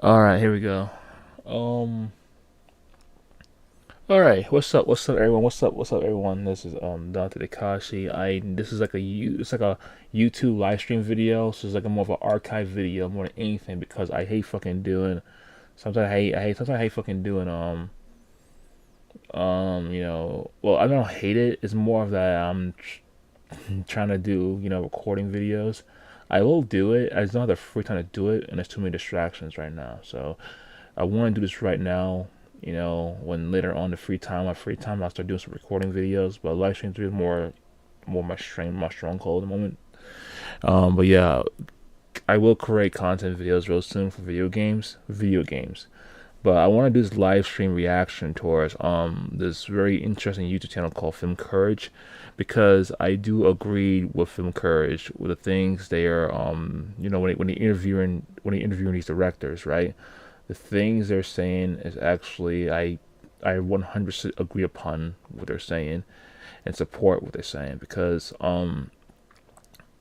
All right, here we go. Um. All right, what's up, everyone? What's up, everyone? This is Dante Takashi. This is like it's like a YouTube live stream video. So it's like a more of an archive video more than anything because I hate fucking doing. Sometimes I hate fucking doing well, I don't hate it. It's more of that trying to do recording videos. I will do it. I just don't have the free time to do it, and there's too many distractions right now. So I want to do this right now. When later on my free time, I'll start doing some recording videos. But live streams is more my strong hold at the moment. But yeah, I will create content videos real soon for video games. But I want to do this live stream reaction towards this very interesting YouTube channel called Film Courage, because I do agree with Film Courage with the things they are when they interviewing these directors, right? The things they're saying is actually I 100% agree upon what they're saying and support what they're saying, because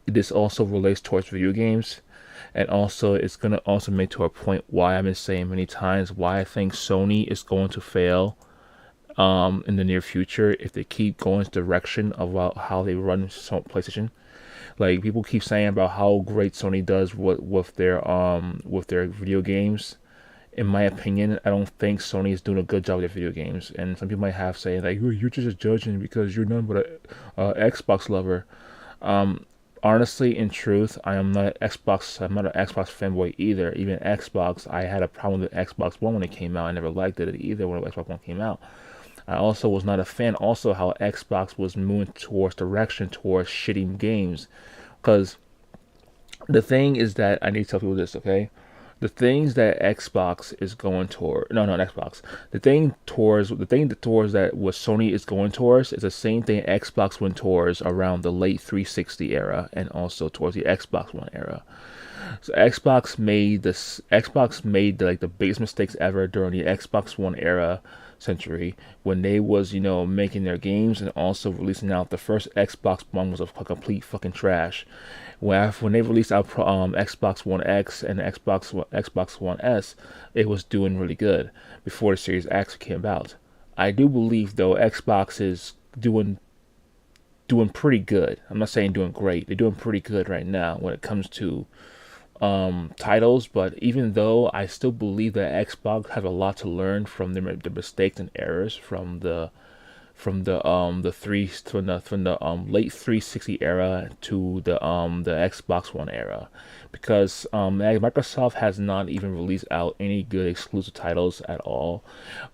this also relates towards video games, and also it's gonna also make to a point why I've been saying many times why I think Sony is going to fail in the near future if they keep going this direction about how they run PlayStation. Like, people keep saying about how great Sony does with their video games. In my opinion, I don't think Sony is doing a good job with their video games. And some people might have saying like, you're just judging because you're nothing but a Xbox lover. Um, Honestly, in truth, I'm not an Xbox fanboy either. Even Xbox, I had a problem with Xbox One when it came out. I never liked it either when Xbox One came out. I also was not a fan. Also, how Xbox was moving towards shitty games, because the thing is that I need to tell people this, okay? The things that Xbox is going toward, no, not Xbox. The thing towards that what Sony is going towards is the same thing Xbox went towards around the late 360 era and also towards the Xbox One era. So Xbox made like the biggest mistakes ever during the Xbox One era century, when they was making their games and also releasing out the first Xbox One was a complete fucking trash. When they released out Xbox One X and Xbox One S, it was doing really good before the Series X came out. I do believe though Xbox is doing pretty good. I'm not saying doing great. They're doing pretty good right now when it comes to titles. But even though I still believe that Xbox has a lot to learn from their mistakes and errors from the late 360 era to the Xbox One era, because Microsoft has not even released out any good exclusive titles at all.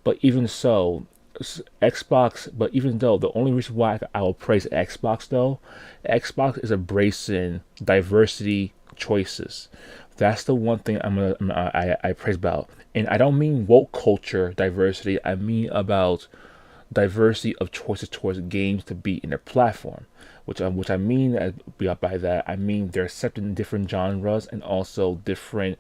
But even so, but even though, the only reason why I will praise Xbox though, Xbox is embracing diversity choices. That's the one thing I praise about, and I don't mean woke culture diversity. I mean about diversity of choices towards games to be in their platform. Which I mean by that, I mean they're accepting different genres and also different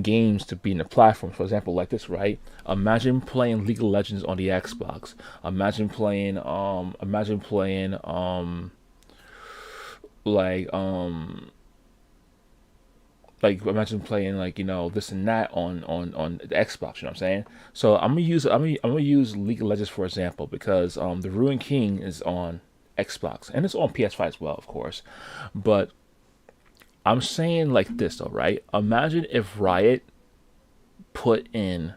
games to be in the platform. For example, like this, right? Imagine playing League of Legends on the Xbox. Imagine playing like imagine playing like this and that on the Xbox. You know what I'm saying? So I'm gonna use League of Legends for example, because the Ruin King is on Xbox and it's on PS5 as well, of course. But I'm saying like this though, right? Imagine if Riot put in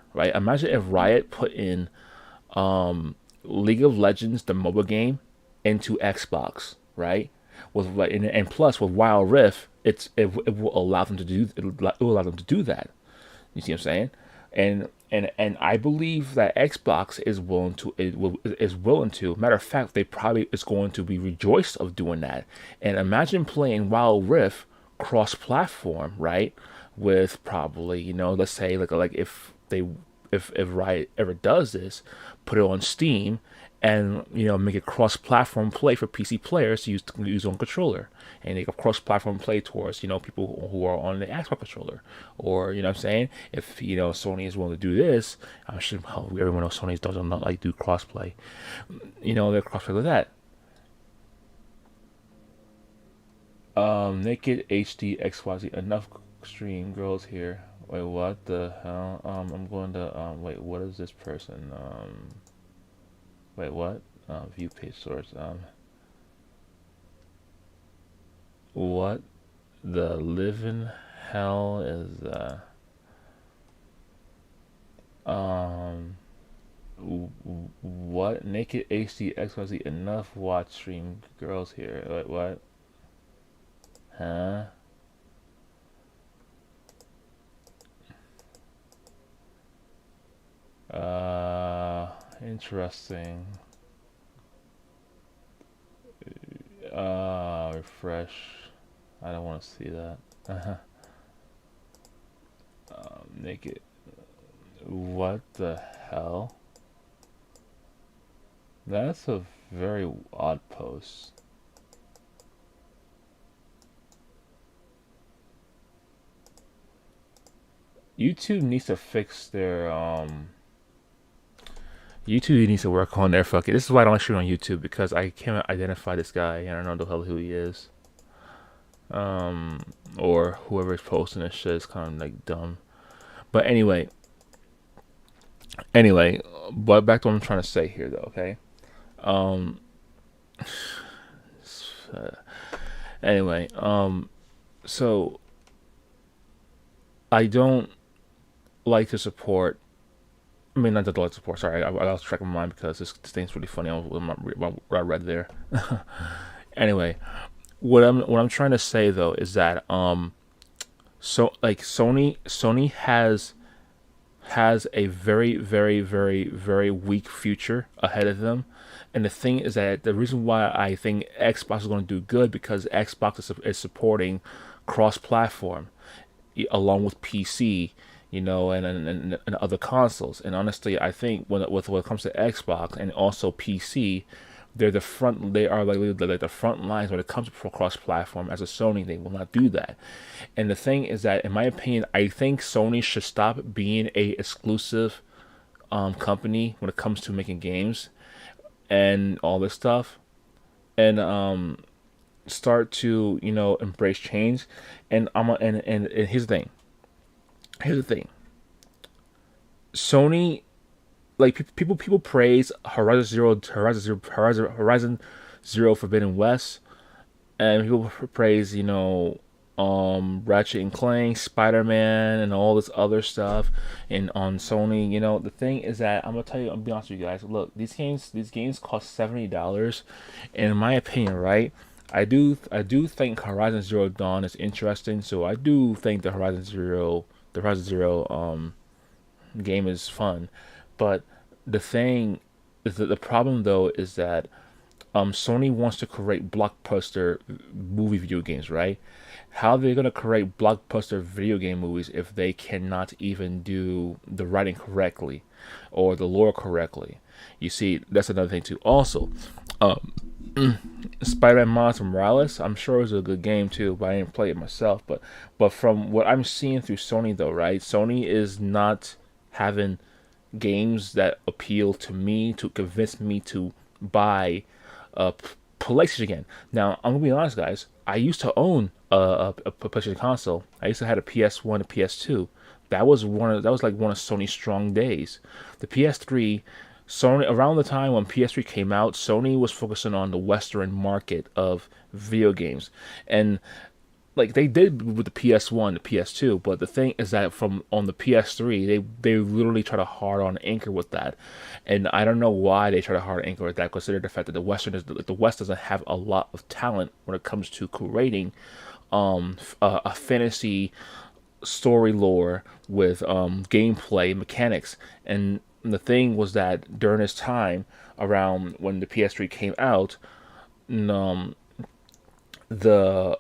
League of Legends, the mobile game, into Xbox, right? With like and plus with Wild Rift, it will allow them to do it will allow them to do that. You see what I'm saying? And I believe that Xbox is willing to. Matter of fact, they probably is going to be rejoiced of doing that. And imagine playing Wild Rift cross-platform, right? With probably let's say like if Riot ever does this, put it on Steam and make a cross-platform play for PC players to use on controller, and make a cross-platform play towards people who are on the Xbox controller, or what I'm saying, if Sony is willing to do this, I'm sure everyone knows Sony doesn't not like do crossplay, they're crossplay with that. Naked HD XYZ. Enough stream girls here. Wait, what the hell? I'm going to wait. What is this person? Wait, what? View page source. What the living hell is um what naked HD XYZ enough watch stream girls here. Wait, what? Huh? Interesting. Refresh. I don't want to see that. Naked. What the hell? That's a very odd post. YouTube needs to fix their YouTube needs to work on their fucking. This is why I don't stream on YouTube, because I can't identify this guy and I don't know the hell who he is. Or whoever's posting this shit is kind of like dumb. But anyway, but back to what I'm trying to say here, though. Okay. Um. Anyway. So I don't like to support. I mean, not the like support. Sorry, I lost track of my mind because this thing's really funny. What I read there. Anyway, what I'm trying to say though is that so like Sony has a very very very very weak future ahead of them, and the thing is that the reason why I think Xbox is going to do good because Xbox is supporting cross-platform along with PC, and other consoles. And honestly, I think when it comes to Xbox and also PC, they are like the front lines when it comes to cross platform. As a Sony, they will not do that. And the thing is that, in my opinion, I think Sony should stop being a exclusive company when it comes to making games and all this stuff, and start to embrace change. And and here's the thing. Sony, like people praise Horizon Zero Forbidden West, and people praise Ratchet and Clank, Spider-Man, and all this other stuff. And on Sony, the thing is that I'm gonna be honest with you guys. Look, these games cost $70, and in my opinion, right, I do think Horizon Zero Dawn is interesting. So I do think the Horizon Zero game is fun. But the thing is that the problem though is that Sony wants to create blockbuster movie video games, right? How are they gonna create blockbuster video game movies if they cannot even do the writing correctly or the lore correctly? You see, that's another thing too. Also, Spider-Man Miles Morales, I'm sure it was a good game too, but I didn't play it myself. But from what I'm seeing through Sony though, right? Sony is not having games that appeal to me to convince me to buy a PlayStation again. Now I'm gonna be honest, guys. I used to own a PlayStation console. I used to have a PS1, a PS2. That was like one of Sony's strong days. The PS3, Sony, around the time when PS3 came out, Sony was focusing on the Western market of video games, and like they did with the PS1, the PS2. But the thing is that from on the PS3, they literally try to hard on anchor with that, and I don't know why they try to hard anchor with that. Consider the fact that the West doesn't have a lot of talent when it comes to creating a fantasy story lore with gameplay mechanics. And the thing was that during this time, around when the PS3 came out, um, the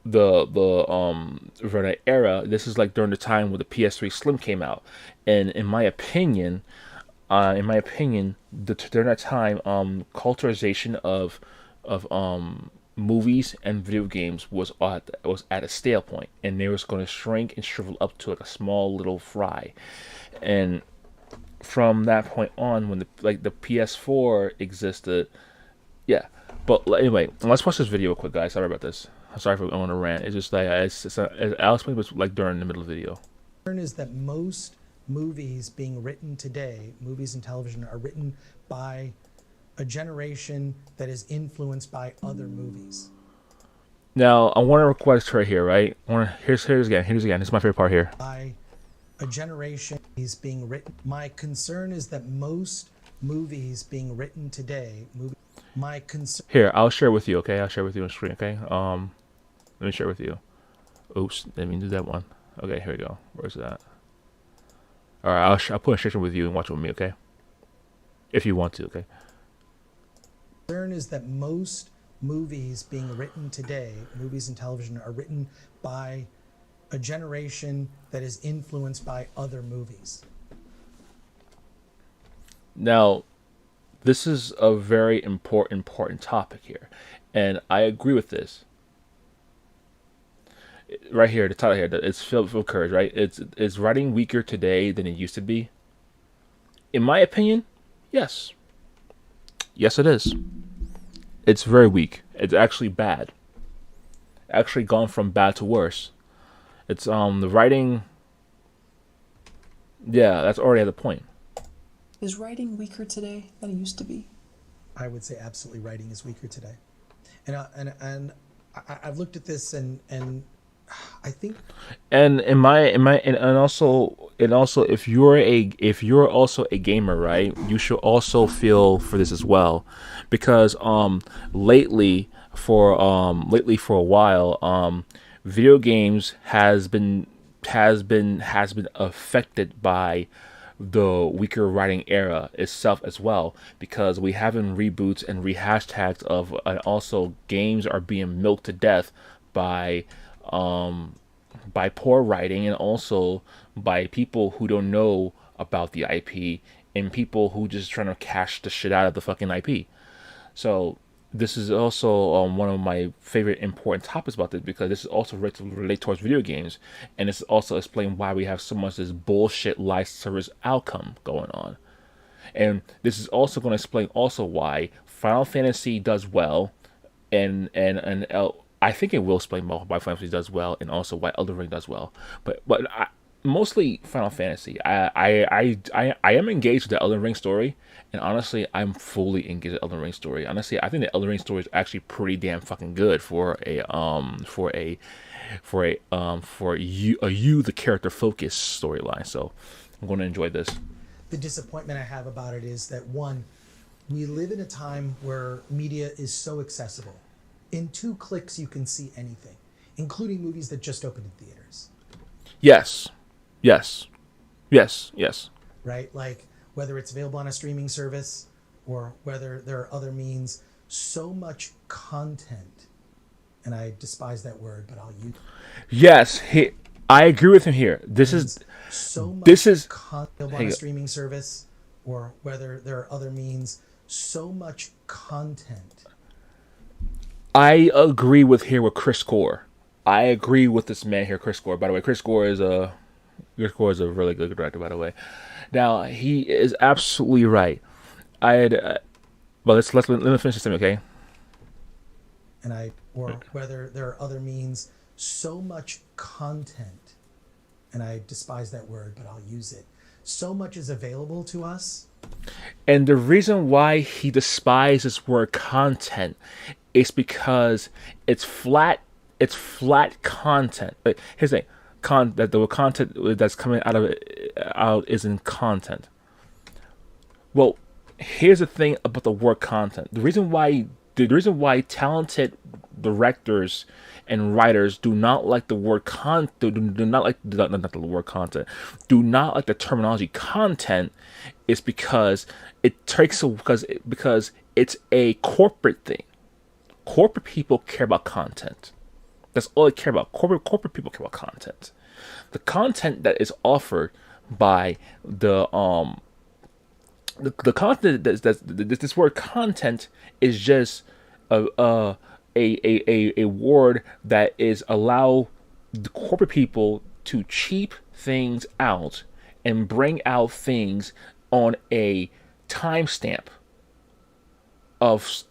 for that era, this is like during the time when the PS3 Slim came out, and in my opinion, during that time, culturization of movies and video games was at a stale point, and they was going to shrink and shrivel up to like a small little fry. And from that point on, when the PS4 existed, yeah. But anyway, let's watch this video real quick, guys. Sorry about this. Sorry for going on a rant. It's just like I'll explain this like during the middle of the video. Is that most movies being written today, movies and television, are written by a generation that is influenced by other movies. Now I want to request right here, right? Here's again. Here's again. This is my favorite part here. By a generation is being written. My concern is that most movies being written today, my concern. Here, I'll share with you. Okay, I'll share with you on screen. Okay. Let me share with you. Oops, didn't mean to do that one. Okay, here we go. Where's that? All right, I'll put a section with you and watch it with me. Okay. If you want to. Okay. Concern is that most movies being written today, movies and television, are written by a generation that is influenced by other movies. Now, this is a very important topic here, and I agree with this. Right here, the title here, it's filled with courage, right? It's writing weaker today than it used to be. In my opinion, yes. Yes, it is. It's very weak. It's actually bad. Actually gone from bad to worse. It's the writing. Yeah, that's already at the point. Is writing weaker today than it used to be? I would say absolutely writing is weaker today. And I've looked at this and I think, and also if you're also a gamer, right, you should also feel for this as well, because lately for a while video games has been affected by the weaker writing era itself as well, because we having reboots and rehashtags of, and also games are being milked to death by poor writing, and also by people who don't know about the IP, and people who just trying to cash the shit out of the fucking IP. So this is also one of my favorite important topics about this, because this is also relate towards video games, and this also explain why we have so much this bullshit live service outcome going on. And this is also going to explain also why Final Fantasy does well, and I think it will explain why Final Fantasy does well, and also why Elden Ring does well. But mostly Final Fantasy. I am engaged with the Elden Ring story, and honestly, I'm fully engaged with the Elden Ring story. Honestly, I think the Elden Ring story is actually pretty damn fucking good for you the character focused storyline. So I'm going to enjoy this. the disappointment I have about it is that, one, we live in a time where media is so accessible. In 2 clicks, you can see anything, including movies that just opened in theaters. Yes. Yes. Yes. Yes. Right? Like, whether it's available on a streaming service or whether there are other means, so much content, and I despise that word, but I'll use. Yes. I agree with him here. This is so much content available on a streaming service or whether there are other means, so much content. I agree with Chris Gore. I agree with this man here, Chris Gore. By the way, Chris Gore is a really good director, by the way. Now, he is absolutely right. Let me finish this thing, okay? Or whether there are other means, so much content, and I despise that word, but I'll use it. So much is available to us. And the reason why he despises this word content is because it's flat content. Here's the thing. That the content that's coming out isn't content. Well, here's the thing about the word content. The reason why talented directors and writers do not like the word do not like not the word content, do not like the terminology content, is because because it's a corporate thing. Corporate people care about content. That's all they care about. Corporate people care about content. The content that is offered by the content this word content is just a word that is allow the corporate people to cheap things out and bring out things on a timestamp of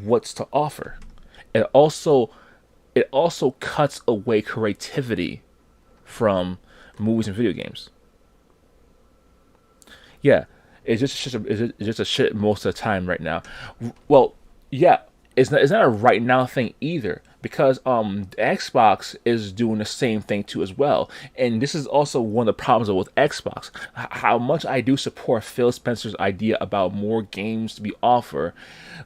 what's to offer. It also it also cuts away creativity from movies and video games. Yeah, it's just a shit most of the time right now. Well, yeah, it's not a right now thing either because Xbox is doing the same thing too as well, and this is also one of the problems with Xbox. How much I do support Phil Spencer's idea about more games to be offered.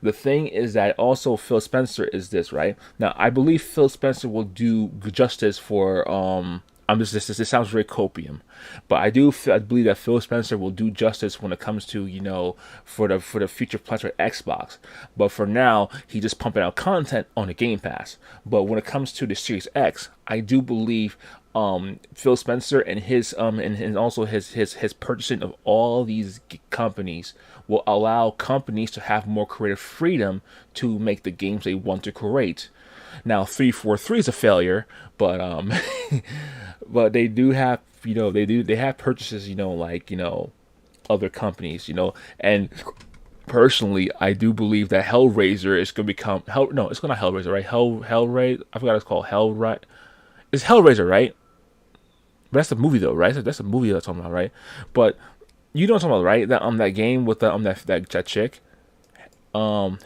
The thing is that also Phil Spencer is this right now. I believe Phil Spencer will do justice for I'm just this sounds very copium, but I believe that Phil Spencer will do justice when it comes to for the future plans for Xbox. But for now, he's just pumping out content on the Game Pass. But when it comes to the Series X, I do believe Phil Spencer and his and also his purchasing of all these companies will allow companies to have more creative freedom to make the games they want to create. Now, 343 is a failure, but but they do have they have purchases like other companies and personally I do believe that Hellraiser is going to become Hell no it's not Hellraiser right Hellraiser I forgot what it's called Hell right it's Hellraiser right but that's the movie though right that's the movie that's talking about right but you know what I'm talking about right that game with the that chick hell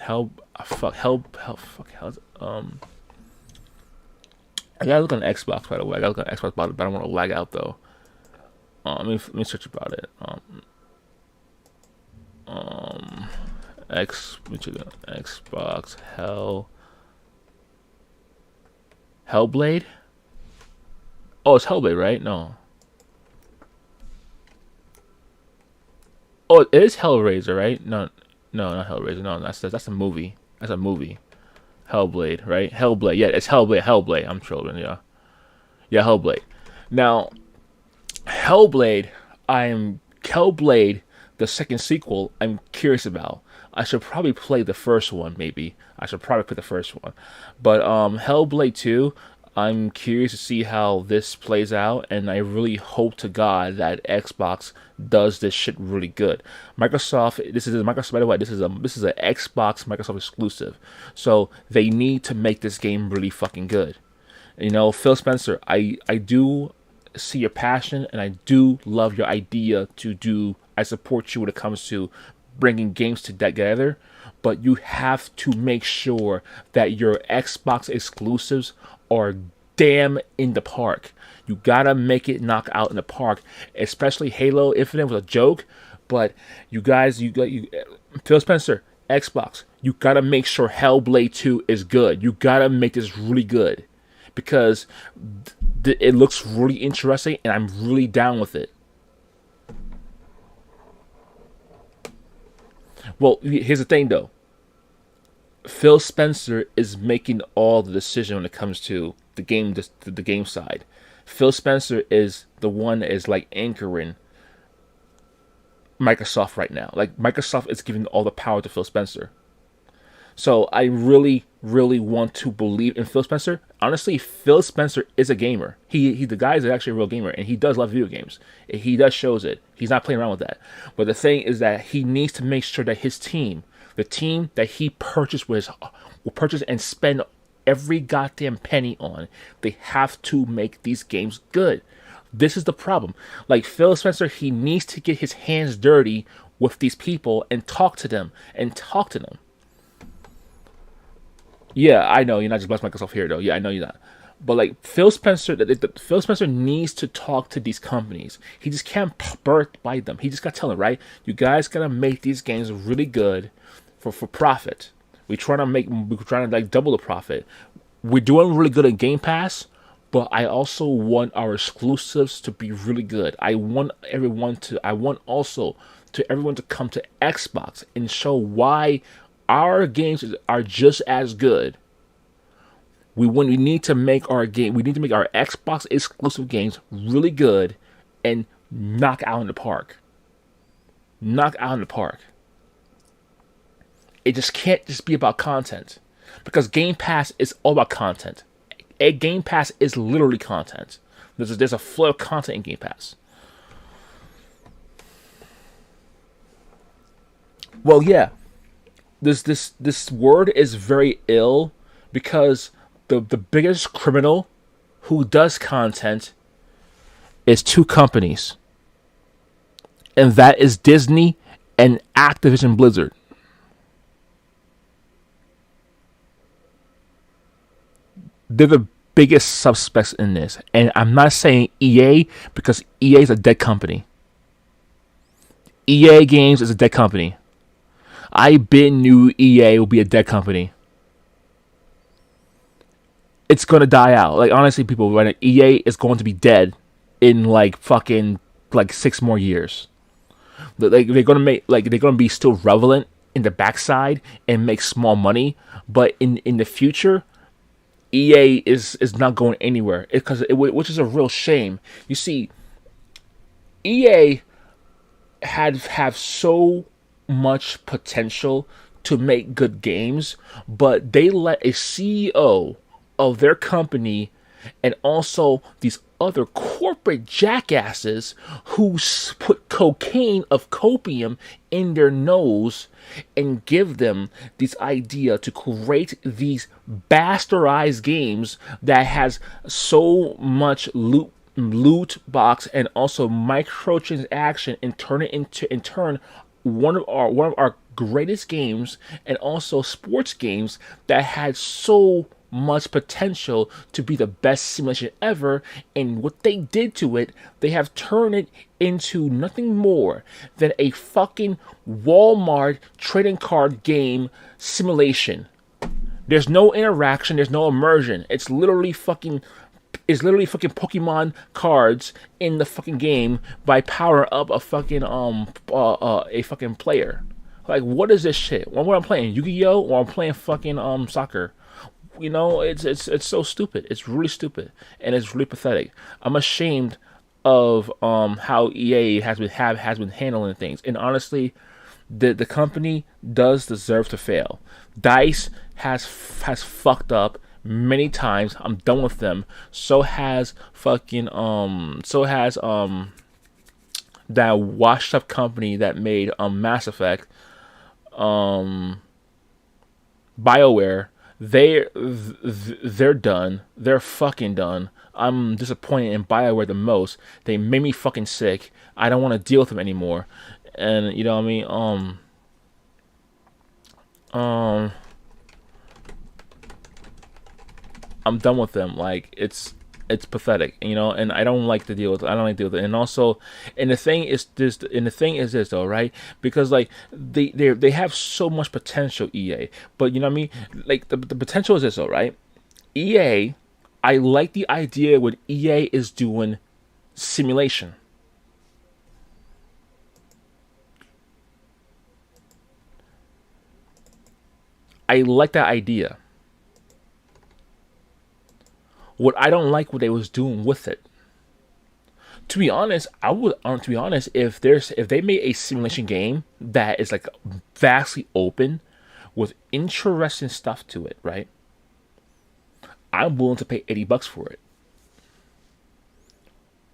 I gotta look on Xbox, by the way. I gotta look on Xbox about it, but I don't want to lag out though. Let me search about it. Let me check it out. Xbox Hellblade. Oh, it's Hellblade, right? No. Oh, it is Hellraiser, right? No, not Hellraiser. No, that's a movie. That's a movie. Hellblade, right? Hellblade. Yeah, it's Hellblade. Hellblade. I'm trolling. Yeah, yeah, Hellblade. Now, Hellblade, the second sequel. I'm curious about. I should probably play the first one. Maybe I should probably play the first one. But Hellblade 2. I'm curious to see how this plays out, and I really hope to God that Xbox does this shit really good. Microsoft, this is a Microsoft. By the way, this is an Xbox Microsoft exclusive, so they need to make this game really fucking good. Phil Spencer, I do see your passion, and I do love your idea to do. I support you when it comes to bringing games together, but you have to make sure that your Xbox exclusives are damn in the park. You gotta make it knock out in the park. Especially Halo Infinite was a joke, but you guys, Phil Spencer, Xbox, you gotta make sure Hellblade 2 is good. You gotta make this really good because it looks really interesting, and I'm really down with it. Well, here's the thing though. Phil Spencer is making all the decision when it comes to the game side. Phil Spencer is the one that is like anchoring Microsoft right now. Like Microsoft is giving all the power to Phil Spencer. So I really, really want to believe in Phil Spencer. Honestly, Phil Spencer is a gamer. He the guy is actually a real gamer, and he does love video games. He does shows it. He's not playing around with that. But the thing is that he needs to make sure that his team, the team that he purchased will purchase and spend every goddamn penny on. They have to make these games good. This is the problem. Like Phil Spencer, he needs to get his hands dirty with these people and talk to them. Yeah, I know you're not just blessing Microsoft here though. Yeah, I know you're not. But like Phil Spencer, Phil Spencer needs to talk to these companies. He just can't birth by them. He just got to tell them, right? You guys gotta make these games really good for profit. We're trying to like double the profit. We're doing really good at Game Pass, but I also want our exclusives to be really good. I want everyone to come to Xbox and show why our games are just as good. We need to make our Xbox exclusive games really good and knock out in the park. It just can't just be about content, because Game Pass is all about content. A Game Pass is literally content. There's a flow of content in Game Pass. Well, yeah, this word is very ill because the biggest criminal who does content is two companies, and that is Disney and Activision Blizzard. They're the biggest suspects in this. And I'm not saying EA because EA is a dead company. EA Games is a dead company. I been knew EA will be a dead company. It's gonna die out. Like honestly, people, right? EA is going to be dead in like fucking like 6 more years. Like they're gonna be still relevant in the backside and make small money, but in the future, EA is not going anywhere which is a real shame. You see, EA have so much potential to make good games, but they let a CEO of their company and also these other corporate jackasses who put cocaine of copium in their nose and give them this idea to create these bastardized games that has so much loot box and also microtransaction and turn it into in turn one of our greatest games and also sports games that had so much potential to be the best simulation ever. And what they did to it, they have turned it into nothing more than a fucking Walmart trading card game simulation. There's no interaction, there's no immersion. It's literally fucking Pokemon cards in the fucking game by power up a fucking a fucking player. Like, what is this shit? When I'm playing Yu-Gi-Oh or I'm playing fucking soccer, it's so stupid. It's really stupid and it's really pathetic. I'm ashamed of how EA has been handling things. And honestly, the company does deserve to fail. DICE has fucked up many times. I'm done with them. So has that washed up company that made Mass Effect, BioWare. They're done. They're fucking done. I'm disappointed in BioWare the most. They made me fucking sick. I don't want to deal with them anymore. And you know what I mean? I'm done with them. Like it's pathetic, and I don't like to deal with it. I don't like to deal with it. And also, and the thing is this though, right? Because like they have so much potential, EA. But you know what I mean? Like the potential is this though, right? EA, I like the idea when EA is doing simulation. I like that idea. What I don't like what they was doing with it. To be honest, to be honest, if they made a simulation game that is like vastly open with interesting stuff to it, right? I'm willing to pay $80 for it.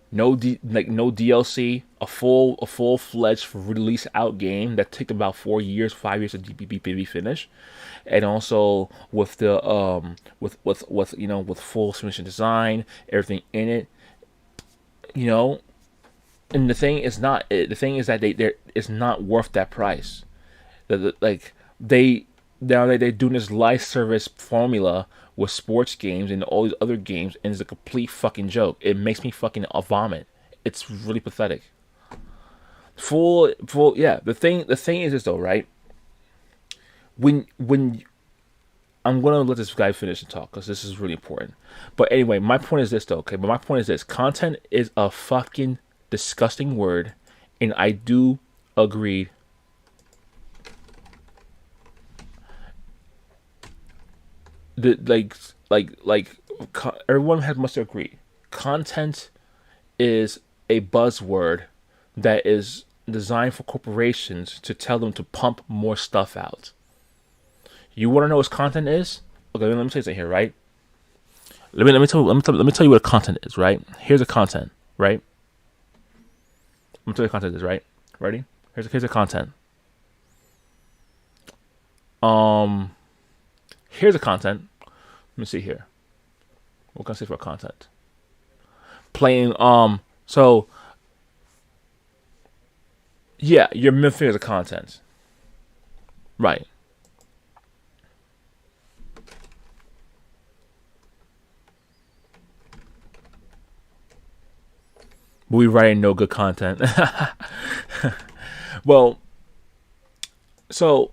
No DLC, a full-fledged release out game that took about 4 years, 5 years to be finished, and also with the with full simulation design, everything in it, And the thing is that it's not worth that price. Like they're doing this live service formula with sports games and all these other games, and it's a complete fucking joke. It makes me fucking vomit. It's really pathetic. Yeah. The thing is this though, right? When I'm gonna let this guy finish and talk because this is really important. But anyway, my point is this though, okay? But my point is this: content is a fucking disgusting word, and I do agree. Everyone must agree. Content is a buzzword that is designed for corporations to tell them to pump more stuff out. You want to know what content is? Okay, let me tell you something here, right? Let me tell you what content is, right? Here's the content, right? Let me tell you what content is, right? Ready? Here's the content. Here's the content. Let me see here. What can I say for content? Playing so yeah, your middle fingers of content. Right. But we writing no good content. Well, so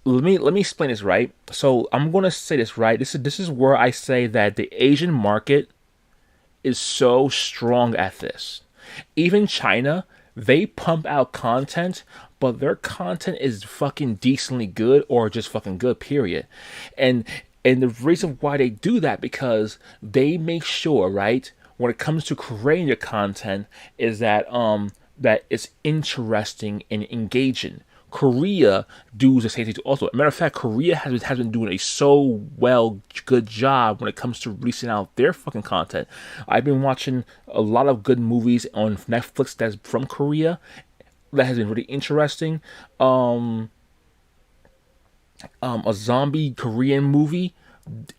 let me explain this right. So I'm gonna say this right. This is where I say that the Asian market is so strong at this. Even China, they pump out content, but their content is fucking decently good or just fucking good, period. And and the reason why they do that because they make sure, right, when it comes to creating your content, is that it's interesting and engaging. Korea does the same thing also. As a matter of fact, Korea has been doing a so good job when it comes to releasing out their fucking content. I've been watching a lot of good movies on Netflix that's from Korea that has been really interesting. A zombie Korean movie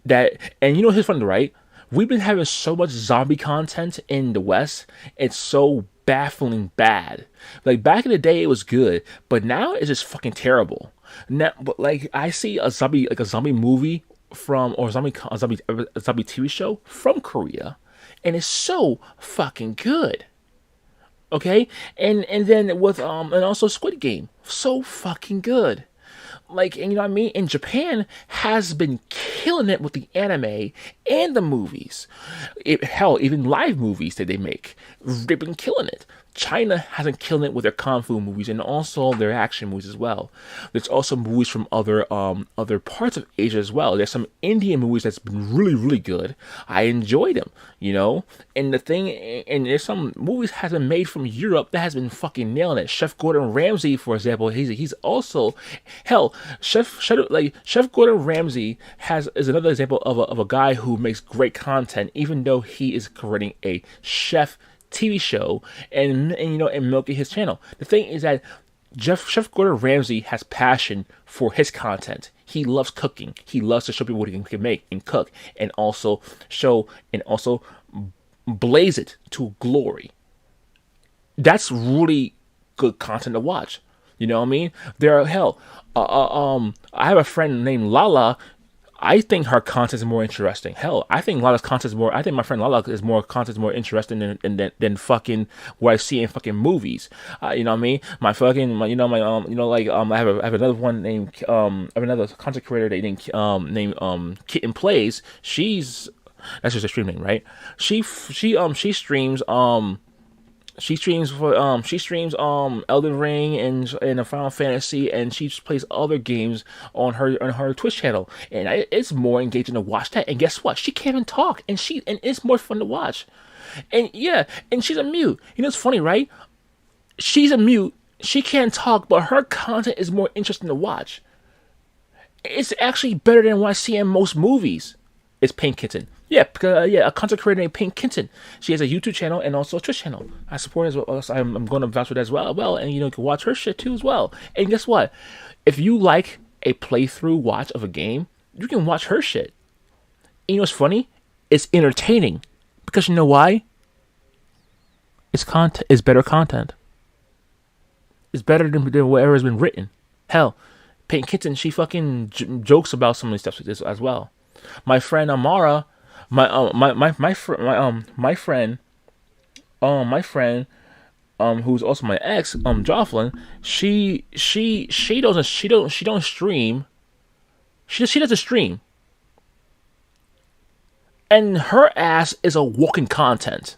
that, and you know, here's funny, right? We've been having so much zombie content in the West. It's so baffling bad. Like back in the day, it was good, but now it's just fucking terrible. Now, but like I see a zombie movie from or a zombie TV show from Korea, and it's so fucking good. Okay, and then with and also Squid Game, so fucking good. Like, and you know what I mean? And Japan has been killing it with the anime and the movies. Hell, even live movies that they make, they've been killing it. China hasn't killed it with their kung fu movies and also their action movies as well. There's also movies from other parts of Asia as well. There's some Indian movies that's been really good. I enjoy them, you know. And the thing, and there's some movies has been made from Europe that has been fucking nailing it. Chef Gordon Ramsay, for example, he's also hell. Chef Gordon Ramsay is another example of a guy who makes great content, even though he is creating a chef TV show and you know and milking his channel. The thing is that Chef Gordon Ramsay has passion for his content. He loves cooking. He loves to show people what he can make and cook, and also show and also blaze it to glory. That's really good content to watch. You know what I mean? There are hell. I have a friend named Lala. I think her content is more interesting. Hell, I think Lala's content is more. I think my friend Lala is more content is more interesting than fucking what I see in fucking movies. You know what I mean? You know I have another one named I have another content creator named Kitten Plays. That's just a stream name, right? She streams Elden Ring and a Final Fantasy, and she plays other games on her Twitch channel, and it's more engaging to watch that. And guess what? She can't even talk, and it's more fun to watch. And yeah, and she's a mute. You know, it's funny, right? She's a mute. She can't talk, but her content is more interesting to watch. It's actually better than what I see in most movies. It's Pink Kitten. Yeah, because, yeah, a content creator named Pink Kitten. She has a YouTube channel and also a Twitch channel. I support as well. So I'm going to vouch for that as well. And you know, you can watch her shit too as well. And guess what? If you like a playthrough watch of a game, you can watch her shit. And you know what's funny? It's entertaining because you know why? It's content. It's better content. It's better than whatever has been written. Hell, Pink Kitten, she fucking jokes about some of these stuff as well. My friend Amara, my friend, who's also my ex, Jocelyn, she don't stream. She doesn't stream, and her ass is a walking content.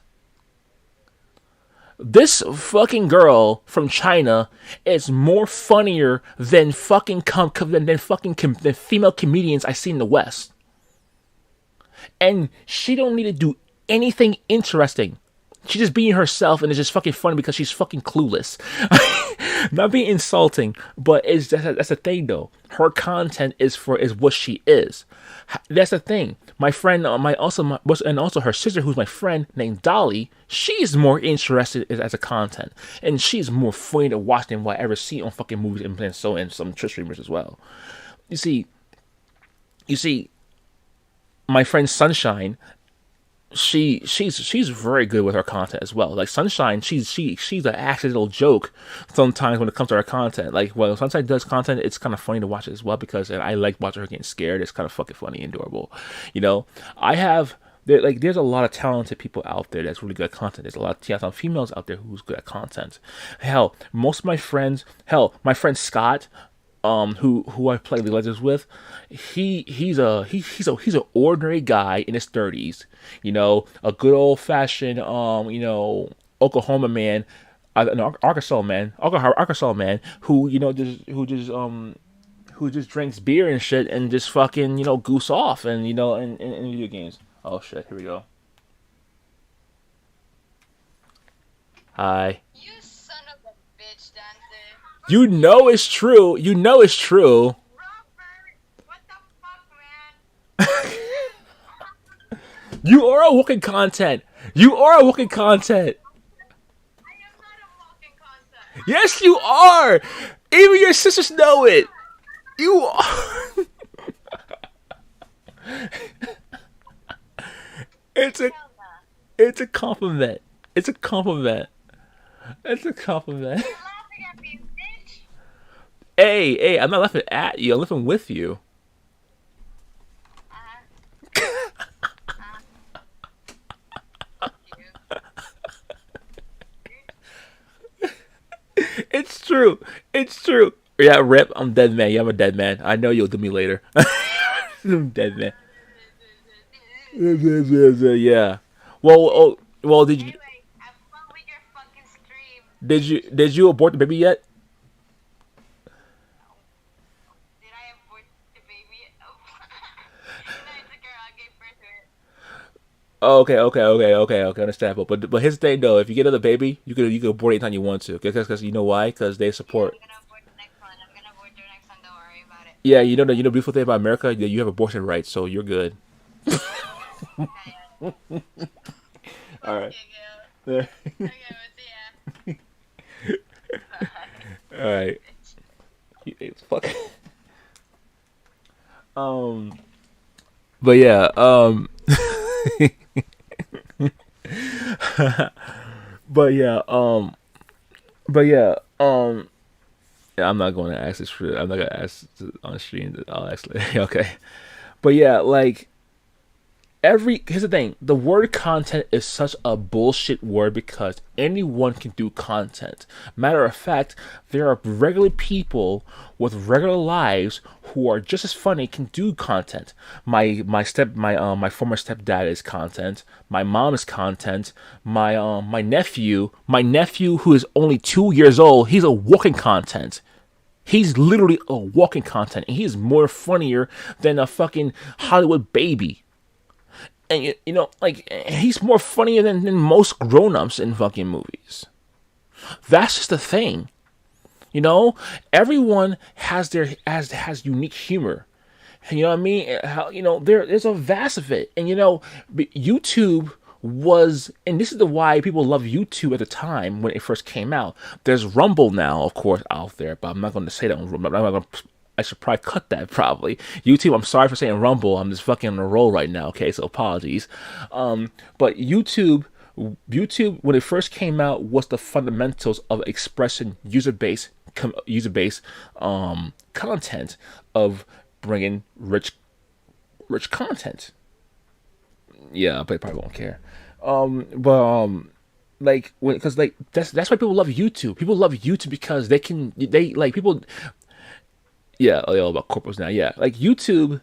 This fucking girl from China is more funnier than than female comedians I see in the West. And she don't need to do anything interesting. She's just being herself, and it's just fucking funny because she's fucking clueless. Not being insulting, but that's the thing though. Her content is what she is. That's the thing. My friend, and also her sister, who's my friend named Dolly. She's more interested as a content, and she's more funny to watch than what I ever see on fucking movies and some Twitch streamers as well. You see, my friend Sunshine, she's very good with her content as well. Like Sunshine, she's an accidental joke sometimes when it comes to her content. Like when Sunshine does content, it's kind of funny to watch it as well because and I like watching her getting scared. It's kind of fucking funny and adorable. You know, I have there's a lot of talented people out there that's really good at content. There's a lot of talented females out there who's good at content. Hell, most of my friends, my friend Scott, who I play League of Legends with, he's an ordinary guy in his 30s, you know, a good old fashioned Oklahoma man, Arkansas man who who just drinks beer and shit and just fucking goose off and in video games. Oh shit, here we go. Hi. You son of a bitch, Dante. You know it's true. You know it's true. Robert, what the fuck, man? You are a walking content. You are a walking content. I am not a walking concept. Yes, you are. Even your sisters know it. You are. It's a Hell nah. it's a compliment. It's a compliment. It's a compliment. You're laughing at me, bitch. Hey, I'm not laughing at you. I'm laughing with you. You. It's true. It's true. Yeah, Rip, I'm dead man. Yeah, I'm a dead man. I know you'll do me later. I'm dead man. Yeah. Well, did you Anyway, have fun with your fucking stream. did you abort the baby yet? Did I abort the baby? Oh. No, it's a girl. I gave birth to it. Oh, okay. Understandable. But here's the thing though. If you get another baby, you could abort anytime you want to. Because you know why? Because they Yeah, support. I'm gonna abort the next one. I'm gonna abort your next one. Don't worry about it. Yeah, the beautiful thing about America, that you have abortion rights, so you're good. Okay, All fuck right. you, girl. All Okay, we'll see ya. right. It's fuck. Um. But yeah. But yeah. But yeah. Yeah, I'm not going to ask this for. I'm not going to ask on stream. I'll actually. Okay. But yeah, like here's the thing, the word content is such a bullshit word because anyone can do content. Matter of fact, there are regular people with regular lives who are just as funny can do content. My former stepdad is content. My mom is content. My nephew who is only 2 years old, he's a walking content. He's literally a walking content, and he's more funnier than a fucking Hollywood baby. And like he's more funnier than most grown-ups in fucking movies. That's just the thing. Everyone has unique humor. And you know what I mean? How there's a vast of it. And YouTube was, and this is the why people love YouTube at the time when it first came out. There's Rumble now, of course, out there, but I'm not going to say that on Rumble. I'm not going to. I should probably cut that probably. YouTube, I'm sorry for saying Rumble. I'm just fucking on a roll right now. Okay, so apologies. But YouTube, when it first came out, was the fundamentals of expressing user base content of bringing rich content. Yeah, but they probably won't care. Like because like that's why people love YouTube. People love YouTube because they like people. Yeah, all about corporals now. Yeah, like YouTube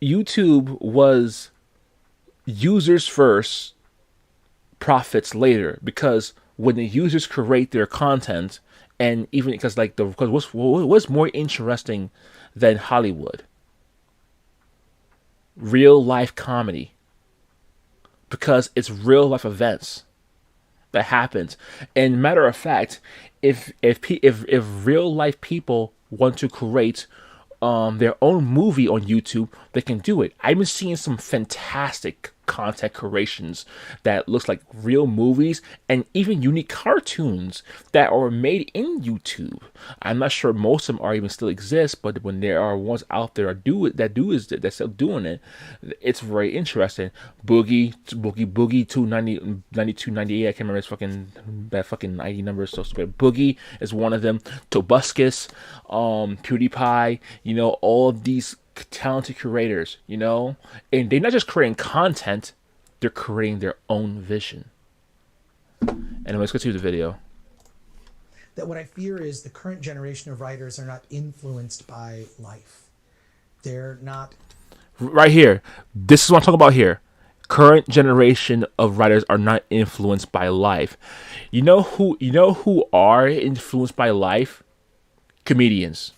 was users first, profits later. Because when the users create their content, and even because what's more interesting than Hollywood? Real life comedy. Because it's real life events that happens. And matter of fact, if real life people want to create their own movie on YouTube, they can do it. I've been seeing some fantastic content creations that looks like real movies and even unique cartoons that are made in YouTube. I'm not sure most of them are even still exist, but when there are ones out there that's still doing it, it's very interesting. Boogie 290 92 98. I can't remember his fucking that fucking 90 number is so stupid. Boogie is one of them. Tobuscus, PewDiePie, all of these talented creators, and they're not just creating content, they're creating their own vision. Anyway, let's go to the video. That what I fear is the current generation of writers are not influenced by life. They're not. Right here, this is what I'm talking about here. Current generation of writers are not influenced by life. You know who are influenced by life? Comedians.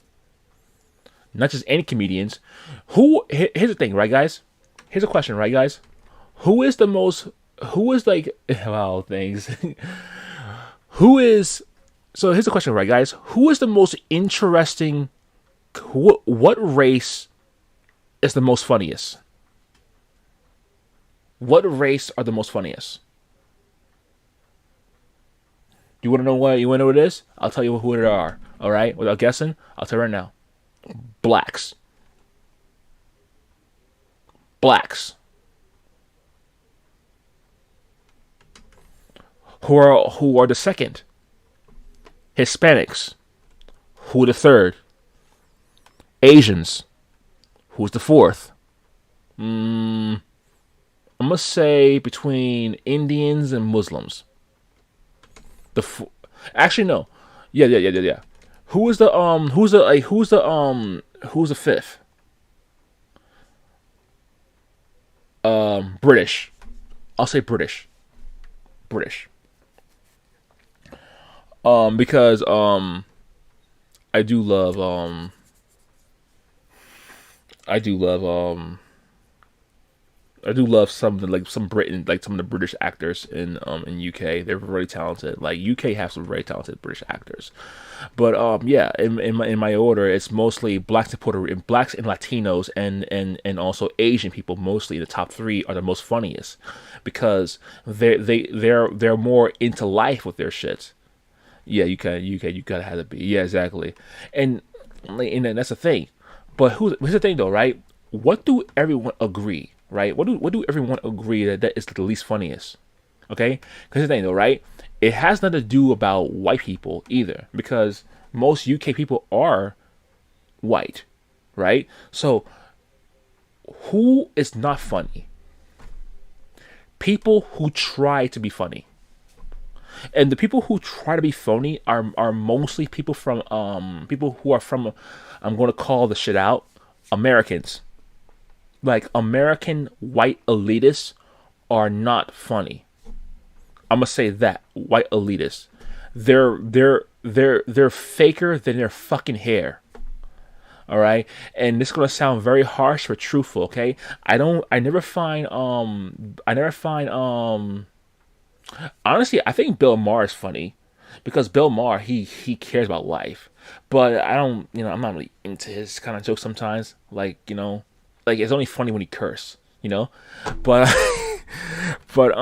Not just any comedians. Here's the thing, right, guys? Here's a question, right, guys? Who is like, well, things. So here's the question, right, guys? Who is the most interesting, what race is the most funniest? What race are the most funniest? You want to know what it is? I'll tell you who it are, all right? Without guessing, I'll tell you right now. Blacks. Who are the second? Hispanics. Who are the third? Asians. Who's the fourth? I'm gonna say between Indians and Muslims. Actually no. Yeah. Who's the fifth? British. I'll say British. Because I do love some of some Britain, like some of the British actors in UK. They're very talented. Like UK have some very talented British actors, but yeah, in my order, it's mostly blacks and Latinos and also Asian people. Mostly the top three are the most funniest because they're more into life with their shit. Yeah, you gotta have to be. Yeah, exactly, and that's the thing. But here's the thing though, right? What do everyone agree? Right? What do everyone agree that is the least funniest? Okay? Because the thing though, right? It has nothing to do about white people either, because most UK people are white, right? So who is not funny? People who try to be funny. And the people who try to be phony are mostly people who are from, I'm going to call the shit out, Americans. Like American white elitists are not funny. I'm gonna say that white elitists, they're faker than their fucking hair. All right, and this is gonna sound very harsh but truthful. Okay, I never find honestly, I think Bill Maher is funny because Bill Maher he cares about life, but I don't, I'm not really into his kind of jokes sometimes. Like it's only funny when he curse, but but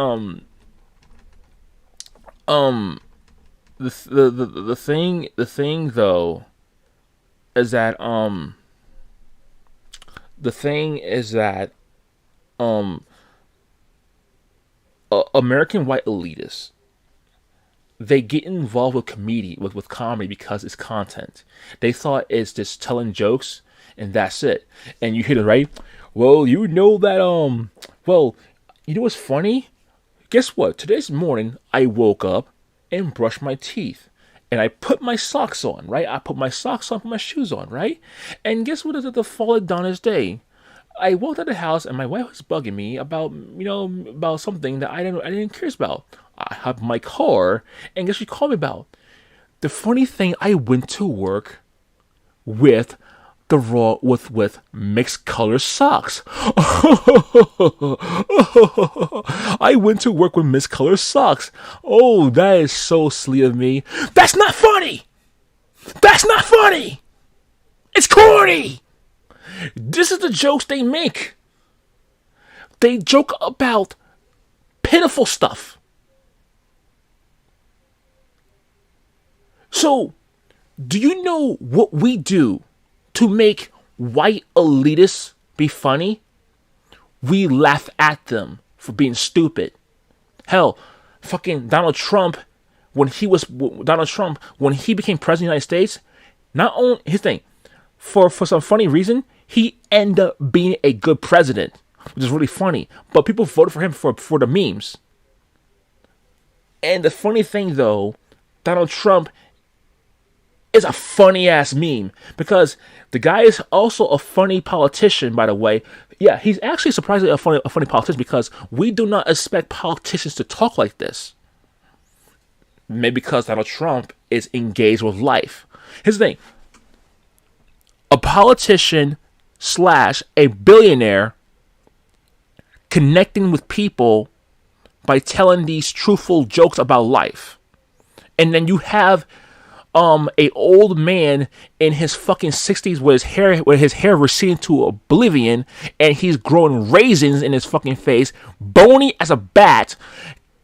the thing though is that American white elitists, they get involved with comedy because it's content. They thought it's just telling jokes and that's it. And you hit it right. Well, what's funny? Guess what? Today's morning I woke up and brushed my teeth. And I put my socks on, right? I put my socks on, put my shoes on, right? And guess what is at the following Donna's day? I walked out of the house and my wife was bugging me about, about something that I didn't care about. I have my car, and guess what she called me about? The funny thing, I went to work with with mixed color socks. I went to work with mixed color socks. Oh, that is so sweet of me. That's not funny. It's corny. This is the jokes they make. They joke about pitiful stuff. So, do you know what we do to make white elitists be funny? We laugh at them for being stupid. Hell, fucking Donald Trump, when he became president of the United States, not only his thing, for some funny reason, he ended up being a good president, which is really funny. But people voted for him for the memes. And the funny thing though, Donald Trump is a funny ass meme because the guy is also a funny politician, by the way. Yeah, he's actually surprisingly a funny politician because we do not expect politicians to talk like this. Maybe because Donald Trump is engaged with life. Here's the thing. A politician / a billionaire connecting with people by telling these truthful jokes about life. And then you have a old man in his fucking 60s with his hair receding to oblivion, and he's growing raisins in his fucking face, bony as a bat,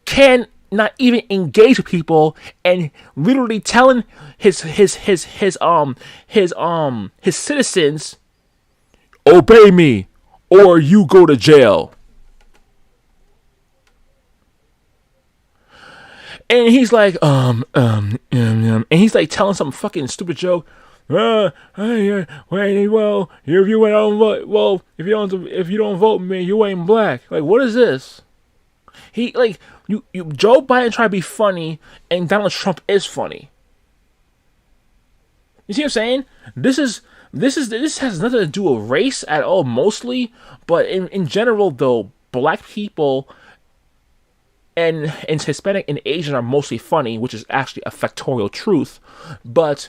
can not even engage with people, and literally telling his citizens, obey me or you go to jail. And he's like, and he's like telling some fucking stupid joke. Well, if you don't vote, well, if you don't vote me, you ain't black. Like, what is this? He like you Joe Biden tried to be funny, and Donald Trump is funny. You see what I'm saying? This has nothing to do with race at all, mostly, but in general though, black people and Hispanic and Asian are mostly funny, which is actually a factorial truth. But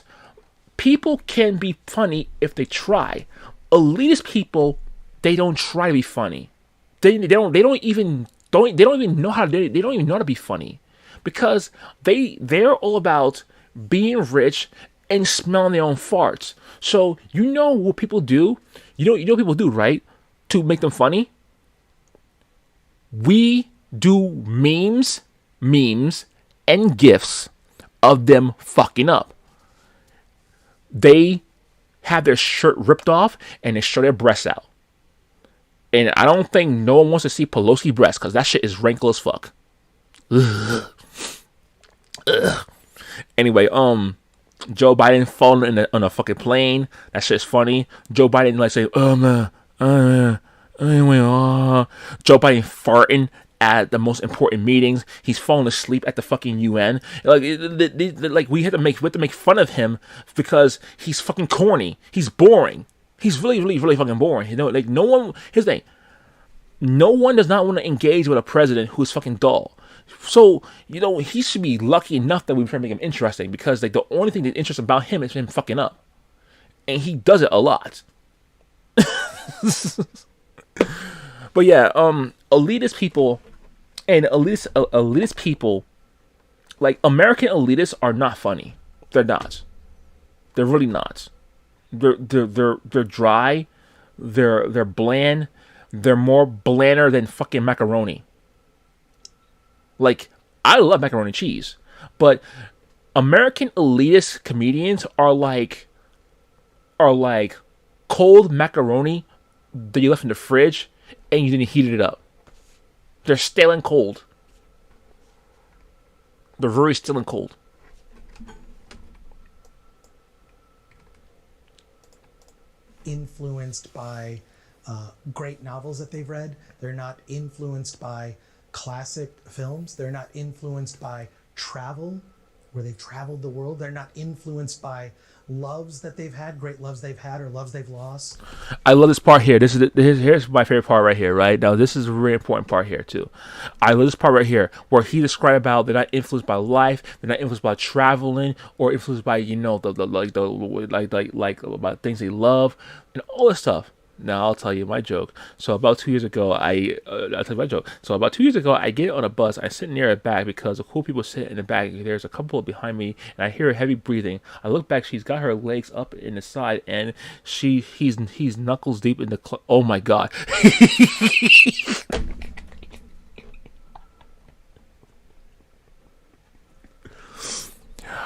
people can be funny if they try. Elitist people, they don't try to be funny. They don't even know how to be funny, because they're all about being rich and smelling their own farts. So you know what people do? You know what people do, right? To make them funny? We do memes, and GIFs of them fucking up. They have their shirt ripped off and they show their breasts out. And I don't think no one wants to see Pelosi breasts, because that shit is wrinkle as fuck. Ugh. Anyway, Joe Biden falling on a fucking plane. That shit's funny. Joe Biden like say, Joe Biden farting at the most important meetings. He's falling asleep at the fucking UN. Like we have to make fun of him because he's fucking corny. He's boring. He's really fucking boring. You know, like no one. His thing. No one does not want to engage with a president who is fucking dull. So, you know, he should be lucky enough that we try to make him interesting, because like the only thing that's interesting about him is him fucking up. And he does it a lot. But yeah, elitist people and elitist people, like American elitists are not funny. They're not. They're really not. They're dry. They're bland. They're more blander than fucking macaroni. Like, I love macaroni and cheese, but American elitist comedians are like cold macaroni that you left in the fridge and you didn't heat it up. They're stale and cold. They're very stale and cold. Influenced by great novels that they've read. They're not influenced by classic films. They're not influenced by travel, where they've traveled the world. They're not influenced by loves that they've had, great loves they've had, or loves they've lost. I love this part here. Here's my favorite part right here, right? Now, this is a really important part here, too. I love this part right here, where he described about they're not influenced by life, they're not influenced by traveling, or influenced by, you know, about things they love, and all this stuff. Now I'll tell you my joke. So about 2 years ago, I'll tell you my joke. So about 2 years ago, I get on a bus. I sit near the back because the cool people sit in the back. There's a couple behind me, and I hear heavy breathing. I look back. She's got her legs up in the side, and he's knuckles deep in the. Oh my god!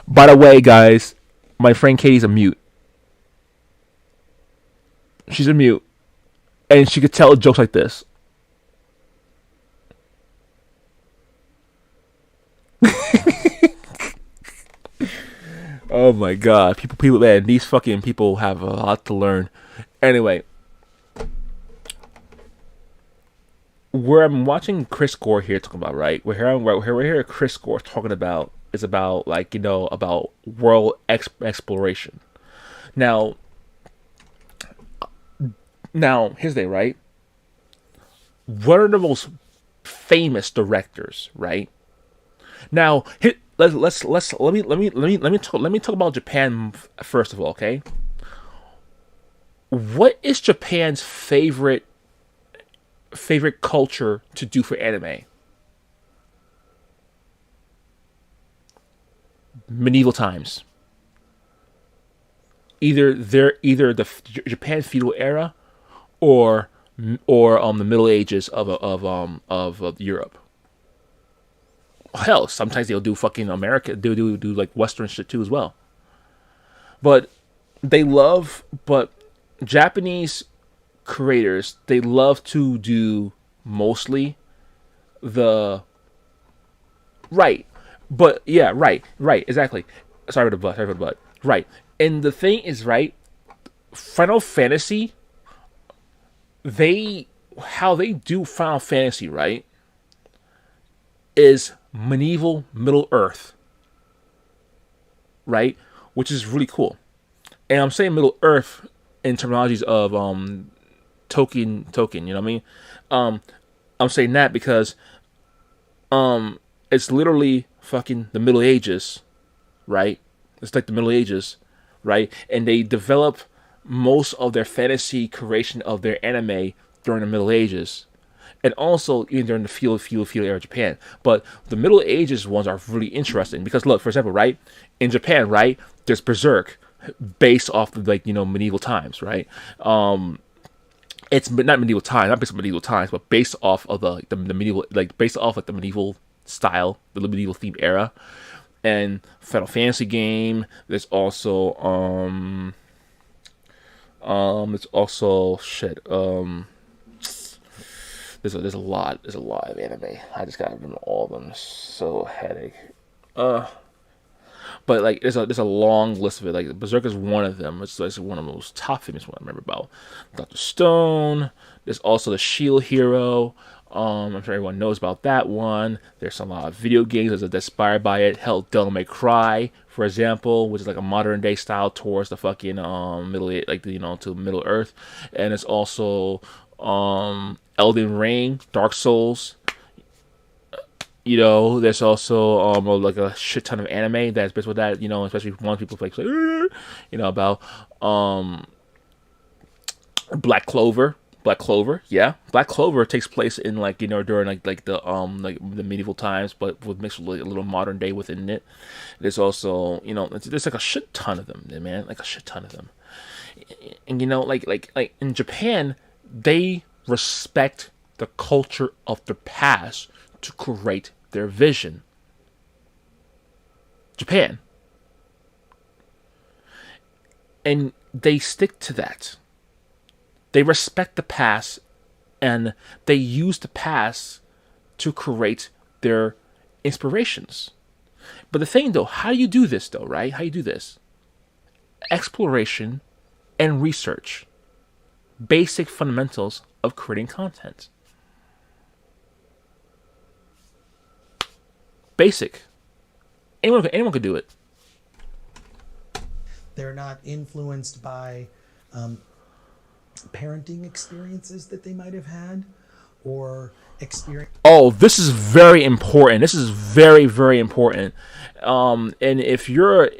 By the way, guys, my friend Katie's a mute. She's a mute, and she could tell jokes like this. Oh my god, man, these fucking people have a lot to learn. Anyway, where I'm watching Chris Gore here talking about, right? We're here Chris Gore talking about is about like about world exploration. Now, here's the thing, right? One of the most famous directors, right? Now, let me talk about Japan first of all, okay? What is Japan's favorite culture to do for anime? Medieval times. Either the Japan feudal era, or the Middle Ages of Europe. Hell, sometimes they'll do fucking America, do like Western shit too as well. But Japanese creators, they love to do mostly the right. But yeah, right, exactly. Sorry for the butt. Right. And the thing is, right, Final Fantasy, how they do Final Fantasy, right, is medieval Middle Earth, right, which is really cool. And I'm saying Middle Earth in terminologies of Tolkien, you know what I mean? I'm saying that because it's literally fucking the Middle Ages, right? It's like the Middle Ages, right? And they develop most of their fantasy creation of their anime during the Middle Ages, and also even during the feudal era of Japan. But the Middle Ages ones are really interesting because look, for example, right, in Japan, right, there's Berserk, based off of like medieval times, right? It's not medieval times, not based on medieval times, but based off of the medieval, like based off like the medieval style, the medieval themed era. And Final Fantasy game. There's also it's also shit. There's a lot of anime. I just gotta remember all of them. So headache. But like there's a long list of it. Like Berserk is one of them. It's one of the most top famous ones I remember about. Dr. Stone. There's also the Shield Hero. I'm sure everyone knows about that one. There's a lot of video games that's inspired by it. Hell, Devil May Cry, for example, which is like a modern day style towards the fucking to Middle Earth. And it's also Elden Ring, Dark Souls. There's also like a shit ton of anime that's based with that. Especially one people like about Black Clover. Yeah. Black Clover takes place in during the medieval times, but with mixed with a little modern day within it. There's also there's like a shit ton of them, man, like a shit ton of them. And like in Japan, they respect the culture of the past to create their vision. Japan. And they stick to that. They respect the past, and they use the past to create their inspirations. But the thing, though, how do you do this, though, right? How do you do this? Exploration and research. Basic fundamentals of creating content. Basic. Anyone could do it. They're not influenced by parenting experiences that they might have had, or experience. Oh, this is very important. This is very, very important. And if you're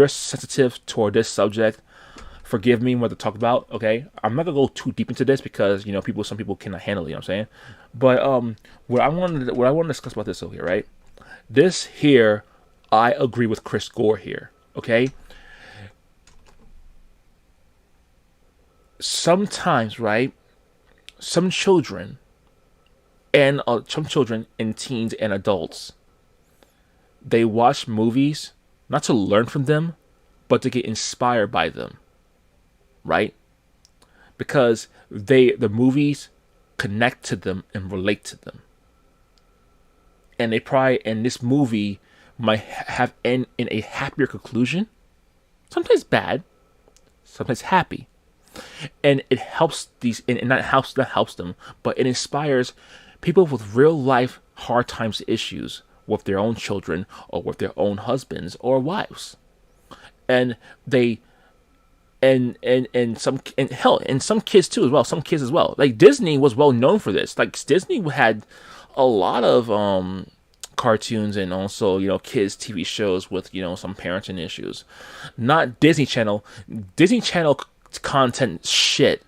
sensitive toward this subject, forgive me what to talk about. Okay, I'm not gonna go too deep into this because some people cannot handle it. You know what I'm saying? But what I want to discuss about this over here, right? This here, I agree with Chris Gore here. Okay, sometimes, right? Some children and teens and adults, they watch movies not to learn from them, but to get inspired by them, right? Because the movies connect to them and relate to them, and this movie might have end in a happier conclusion, sometimes bad, sometimes happy, and it helps and that helps them, but it inspires people with real life hard times issues with their own children or with their own husbands or wives, and they and some and hell and some kids too as well, some kids as well. Like Disney was well known for this. Like Disney had a lot of cartoons and also kids TV shows with some parenting issues. Not Disney Channel. Disney Channel content shit.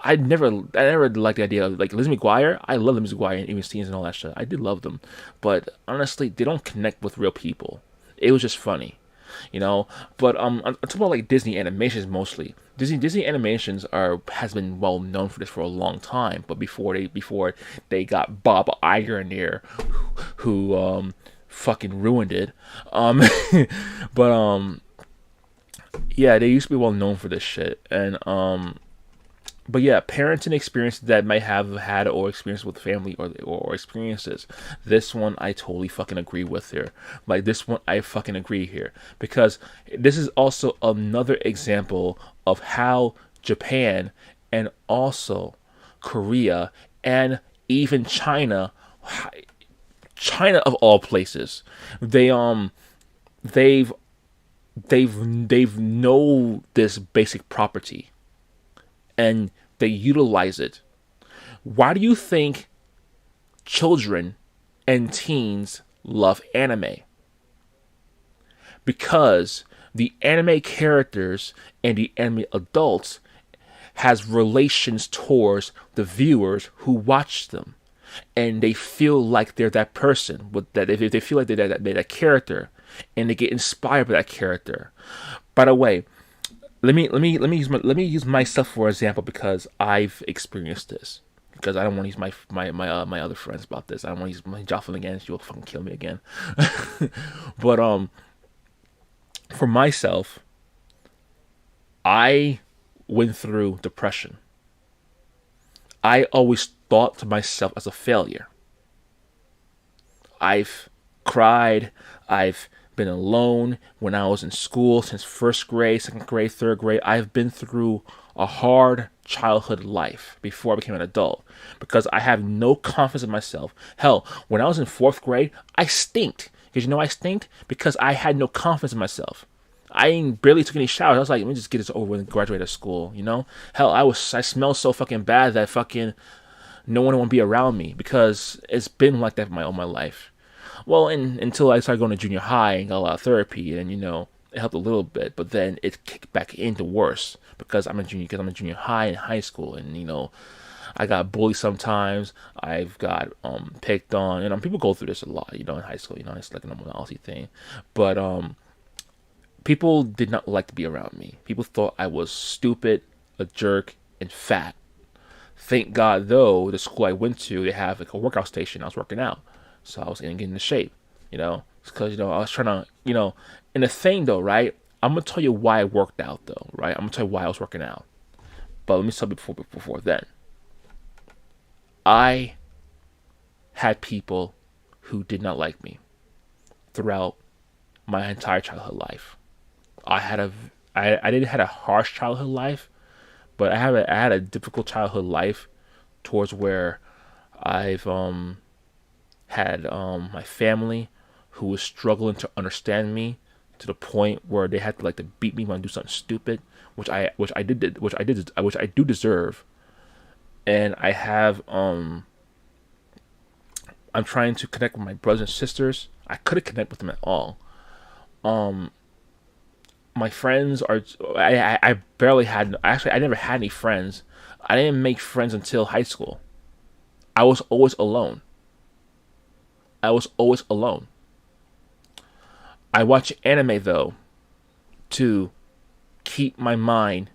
I never liked the idea of like Lizzie McGuire. I love Lizzie McGuire and even Steens and all that shit. I did love them, but honestly, they don't connect with real people. It was just funny, you know. But I'm talking about like Disney animations mostly. Disney animations has been well known for this for a long time. But before they got Bob Iger in there, who fucking ruined it. But yeah, they used to be well known for this shit. And but yeah, parenting experiences that might have had or experienced with family or experiences. This one I totally fucking agree with here. Like this one I fucking agree here because this is also another example of how Japan and also Korea and even China of all places, they've they've know this basic property and they utilize it. Why do you think children and teens love anime? Because the anime characters and the anime adults has relations towards the viewers who watch them, and they feel like they're that person with that. If they feel like they're that character, and they get inspired by that character. By the way, let me use myself for example because I've experienced this. Because I don't want to use my other friends about this. I don't want to use my Jocelyn again. She will fucking kill me again. But for myself, I went through depression. I always thought to myself as a failure. I've cried. I've been alone when I was in school since first grade, second grade, third grade. I've been through a hard childhood life before I became an adult because I have no confidence in myself. Hell, when I was in fourth grade, I stinked. Because you know I stinked? Because I had no confidence in myself. I barely took any showers. I was like, let me just get this over with and graduate at school, you know? Hell, I smelled so fucking bad that fucking no one would be around me because it's been like that for all my life. Well, until I started going to junior high and got a lot of therapy, and it helped a little bit, but then it kicked back into worse because I'm a junior high and high school, and I got bullied sometimes. I've got picked on, and people go through this a lot, in high school. It's like a normality thing, but people did not like to be around me. People thought I was stupid, a jerk, and fat. Thank God, though, the school I went to, they have like a workout station. I was working out. So I was gonna get into shape, because I was trying to, and the thing though, right? I'm gonna tell you why I worked out though, right? I'm gonna tell you why I was working out. But let me tell you before then. I had people who did not like me throughout my entire childhood life. I didn't had a harsh childhood life, but I had a difficult childhood life towards where I've had my family who was struggling to understand me to the point where they had to like to beat me when I do something stupid, which I do deserve. And I have I'm trying to connect with my brothers and sisters. I couldn't connect with them at all. my friends are. I barely had. Actually, I never had any friends. I didn't make friends until high school. I was always alone. I was always alone. I watch anime though to keep my mind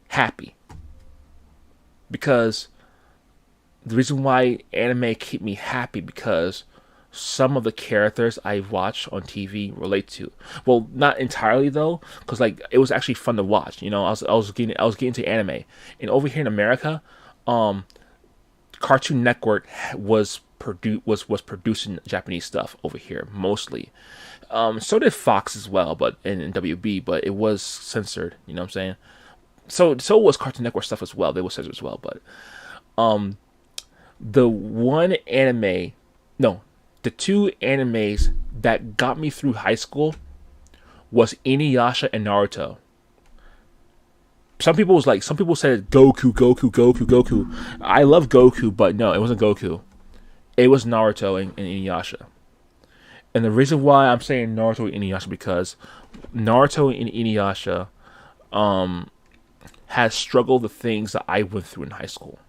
happy, because the reason why anime keep me happy, because some of the characters I watch on TV relate to. Well, not entirely though, because like it was actually fun to watch. You know, I was getting into anime, and over here in America, um, Cartoon Network was producing Japanese stuff over here mostly. So did Fox as well, but in WB, but it was censored. You know what I'm saying? So was Cartoon Network stuff as well. They were censored as well, but the one anime, no, the two animes that got me through high school was Inuyasha and Naruto. Some people said Goku, Goku, Goku, Goku. I love Goku, but no, it wasn't Goku. It was Naruto and Inuyasha. And the reason why I'm saying Naruto and Inuyasha, because Naruto and Inuyasha has struggled the things that I went through in high school.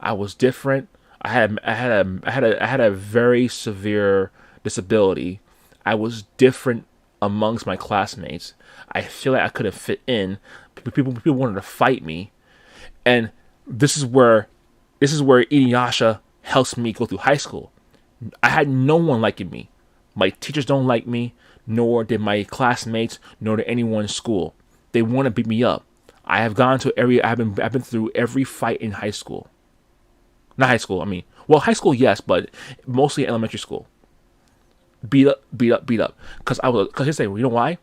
I was different. I had a very severe disability. I was different amongst my classmates. I feel like I couldn't fit in. People wanted to fight me, and this is where Inuyasha helps me go through high school. I had no one liking me. My teachers don't like me, nor did my classmates, nor did anyone in school. They want to beat me up. I've been through every fight in high school. Not high school, I mean, well, high school, yes, but mostly elementary school. Beat up, beat up, beat up. Because he's saying, you know why?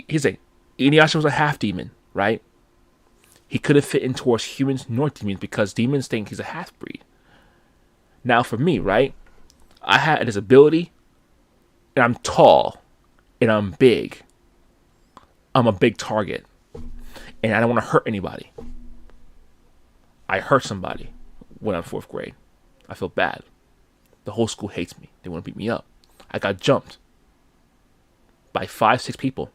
He's saying, Inuyasha was a half demon, right? He couldn't fit in towards humans nor demons because demons think he's a half breed. Now, for me, right? I had a disability, and I'm tall, and I'm big. I'm a big target, and I don't want to hurt anybody. I hurt somebody when I'm fourth grade. I feel bad. The whole school hates me. They want to beat me up. I got jumped by 5, 6 people.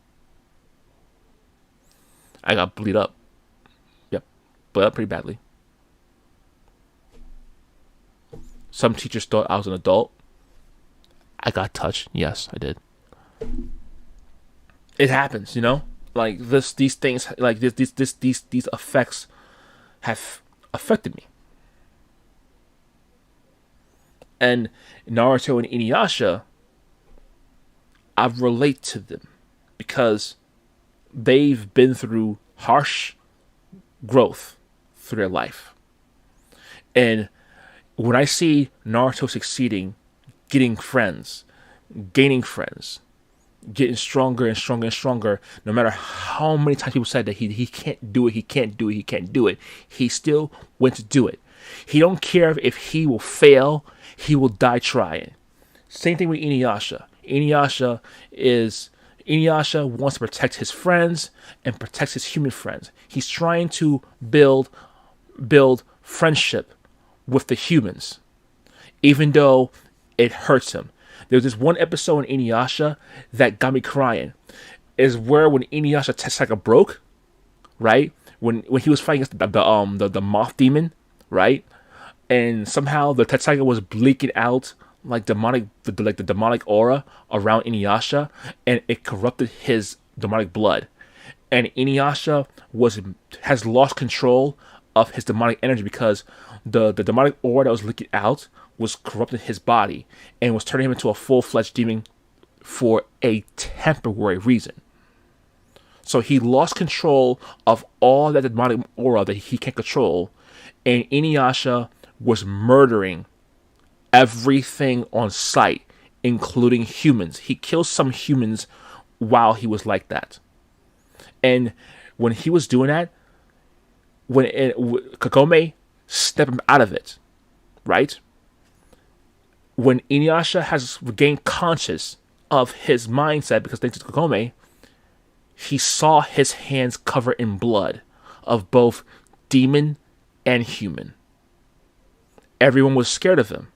I got bleed up. Yep, bled up pretty badly. Some teachers thought I was an adult. I got touched. Yes, I did. It happens, you know. Like these things, like these effects have affected me. And Naruto and Inuyasha, I relate to them because they've been through harsh growth through their life. And when I see Naruto succeeding, getting friends, gaining friends, getting stronger and stronger and stronger, no matter how many times people said that he can't do it, he can't do it, he can't do it, he still went to do it. He don't care if he will fail, he will die trying. Same thing with Inuyasha. Inuyasha wants to protect his friends and protects his human friends. He's trying to build friendship with the humans, even though it hurts him. There's this one episode in Inuyasha that got me crying. Is where when Inuyasha Tessaka broke, right? When he was fighting against the moth demon, right? And somehow the Tessaka was bleaking out like the demonic aura around Inuyasha, and it corrupted his demonic blood. And Inuyasha has lost control of his demonic energy because the demonic aura that was leaking out was corrupting his body and was turning him into a full-fledged demon for a temporary reason. So he lost control of all that demonic aura that he can't control, and Inuyasha was murdering everything on sight, including humans. He killed some humans while he was like that. And when he was doing that, Kagome stepped him out of it, right? When Inuyasha has regained conscious of his mindset, because thanks to Kagome, he saw his hands covered in blood of both demon and human. Everyone was scared of him.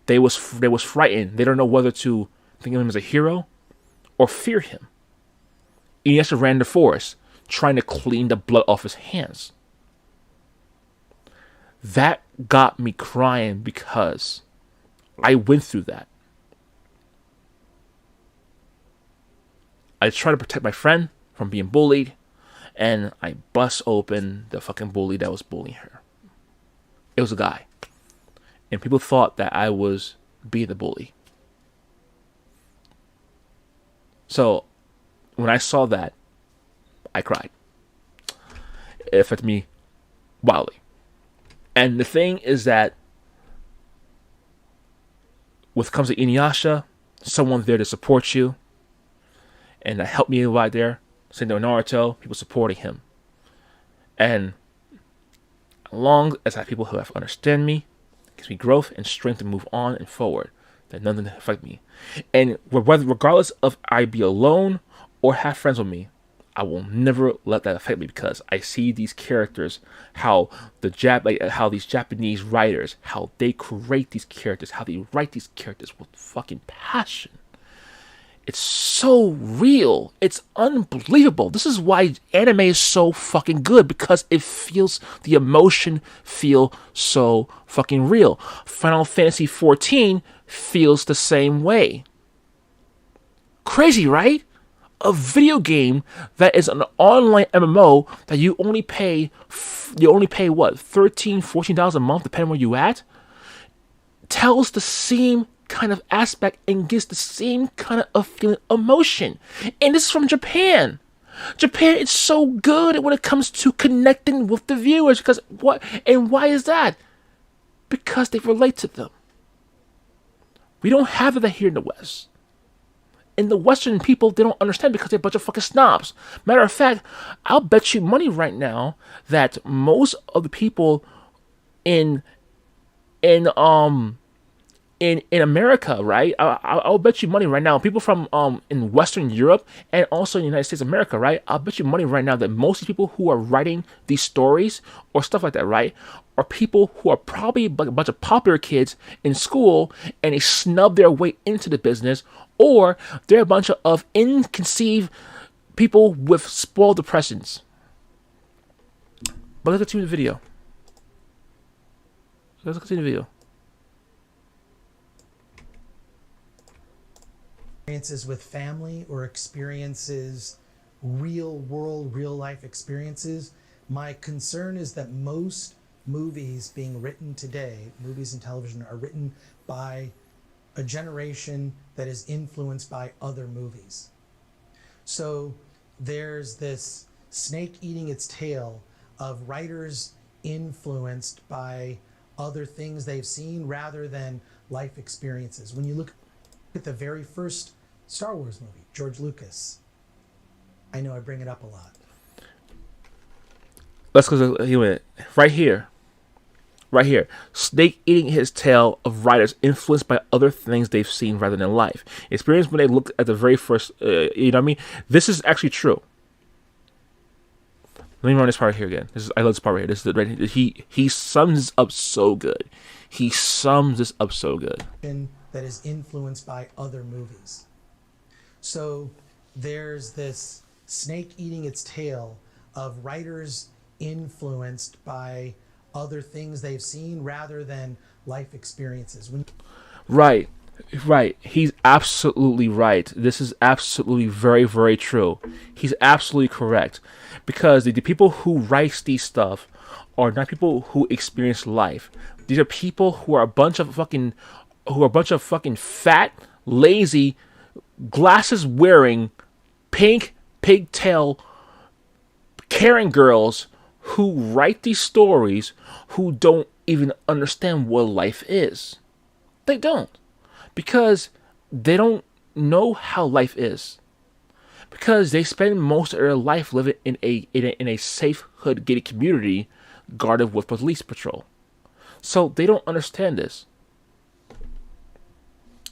They was frightened. They don't know whether to think of him as a hero or fear him. Inuyasha ran in the forest, trying to clean the blood off his hands. That got me crying because I went through that. I tried to protect my friend from being bullied, and I bust open the fucking bully that was bullying her. It was a guy. And people thought that I was being the bully. So, when I saw that, I cried. It affected me wildly. And the thing is that when it comes to Inuyasha, someone there to support you, and that helped me right there. Same thing with Naruto, people supporting him. And as long as I have people who have understand me, it gives me growth and strength to move on and forward. That nothing can affect me. And regardless of I be alone or have friends with me, I will never let that affect me because I see these characters, how these Japanese writers, how they create these characters, how they write these characters with fucking passion. It's so real. It's unbelievable. This is why anime is so fucking good, because the emotion feel so fucking real. Final Fantasy XIV feels the same way. Crazy, right? A video game that is an online MMO that you only pay what, $13, $14 a month, depending where you at, tells the same kind of aspect and gives the same kind of feeling, emotion. And this is from Japan. Japan is so good when it comes to connecting with the viewers. Because why is that? Because they relate to them. We don't have that here in the West. And the Western people, they don't understand because they're a bunch of fucking snobs. Matter of fact, I'll bet you money right now that most of the people in America, right? I'll bet you money right now. People from in Western Europe and also in the United States of America, right? I'll bet you money right now that most of the people who are writing these stories or stuff like that, right, are people who are probably a bunch of popular kids in school and they snub their way into the business, or they're a bunch of inconceived people with spoiled depressions. But let's continue the video. Let's continue the video. Experiences with family or experiences, real world, real life experiences. My concern is that most movies being written today, movies and television, are written by a generation that is influenced by other movies. So there's this snake eating its tail of writers influenced by other things they've seen rather than life experiences. When you look at the very first Star Wars movie, George Lucas, I know I bring it up a lot. Let's go right here. Right here. Snake eating his tail of writers influenced by other things they've seen rather than life. Experience when they look at the very first, you know what I mean? This is actually true. Let me run this part here again. I love this part right here. This is right here. He sums this up so good. He sums this up so good. That is influenced by other movies. So there's this snake eating its tail of writers influenced by other things they've seen rather than life experiences. Right. He's absolutely right. This is absolutely very, very true. He's absolutely correct. Because the people who write these stuff are not people who experience life. These are people who are a bunch of fucking fat, lazy, glasses wearing, pink pigtail Karen girls who write these stories who don't even understand what life is. They don't. Because they don't know how life is. Because they spend most of their life living in a safe hood gated community guarded with police patrol. So they don't understand this.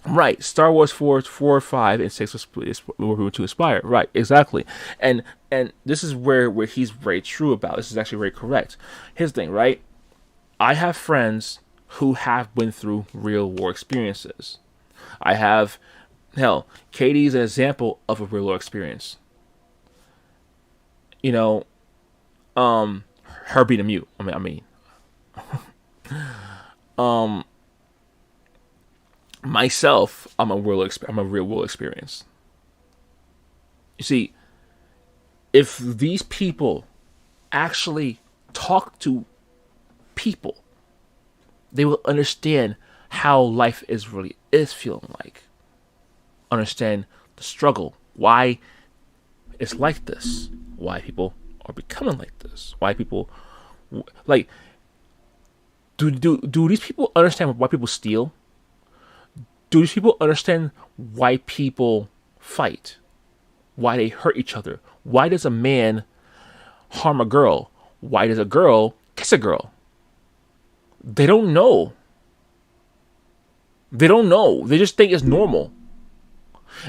Right, Star Wars 4, 5, and 6 is where we were to inspire. Right, exactly. And this is where he's very true about. This is actually very correct. Here's the thing, right? I have friends who have been through real war experiences. I have Hell, Katie's an example of a real world experience. You know, her being a mute. Um, myself, I'm a real world experience. You see, if these people actually talk to people, they will understand how life is feeling like. Understand the struggle, why it's like this, why people are becoming like this, why people like do these people understand why people steal? Do these people understand why people fight? Why they hurt each other? Why does a man harm a girl? Why does a girl kiss a girl? They don't know. They don't know. They just think it's normal.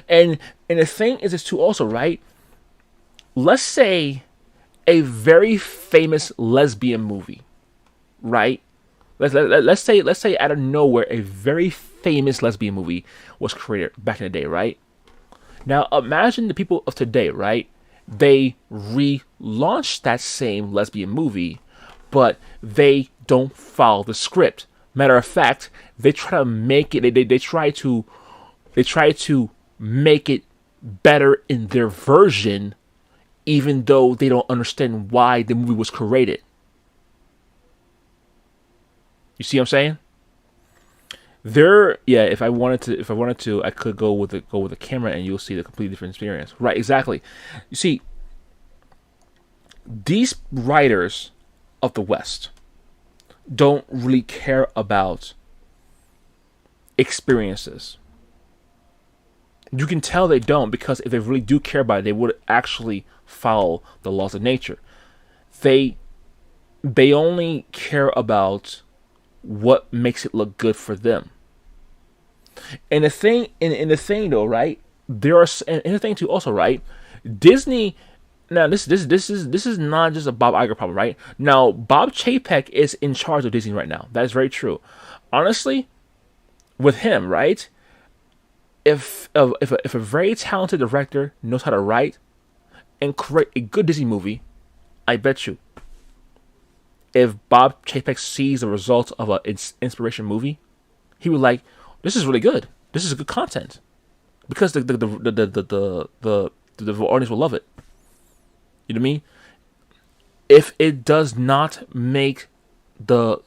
And the thing is this too also, right? Let's say a very famous lesbian movie, right? Let's say out of nowhere a very famous lesbian movie was created back in the day, right? Now imagine the people of today, right? They relaunched that same lesbian movie, but they don't follow the script. Matter of fact, they try to make it. They try to make it better in their version, even though they don't understand why the movie was created. You see what I'm saying? If I wanted to, I could go with the camera, and you'll see the completely different experience. Right? Exactly. You see, these writers of the West don't really care about experiences. You can tell they don't, because if they really do care about it, they would actually follow the laws of nature. They only care about what makes it look good for them. And the thing though, right? And the thing too also, right? Disney. Now this is not just a Bob Iger problem, right? Now Bob Chapek is in charge of Disney right now. That is very true. Honestly, with him, right? If a very talented director knows how to write and create a good Disney movie, I bet you, if Bob Chapek sees the results of an inspiration movie, he would like, this is really good. This is good content, because the audience will love it. You know what I mean? If it does not make the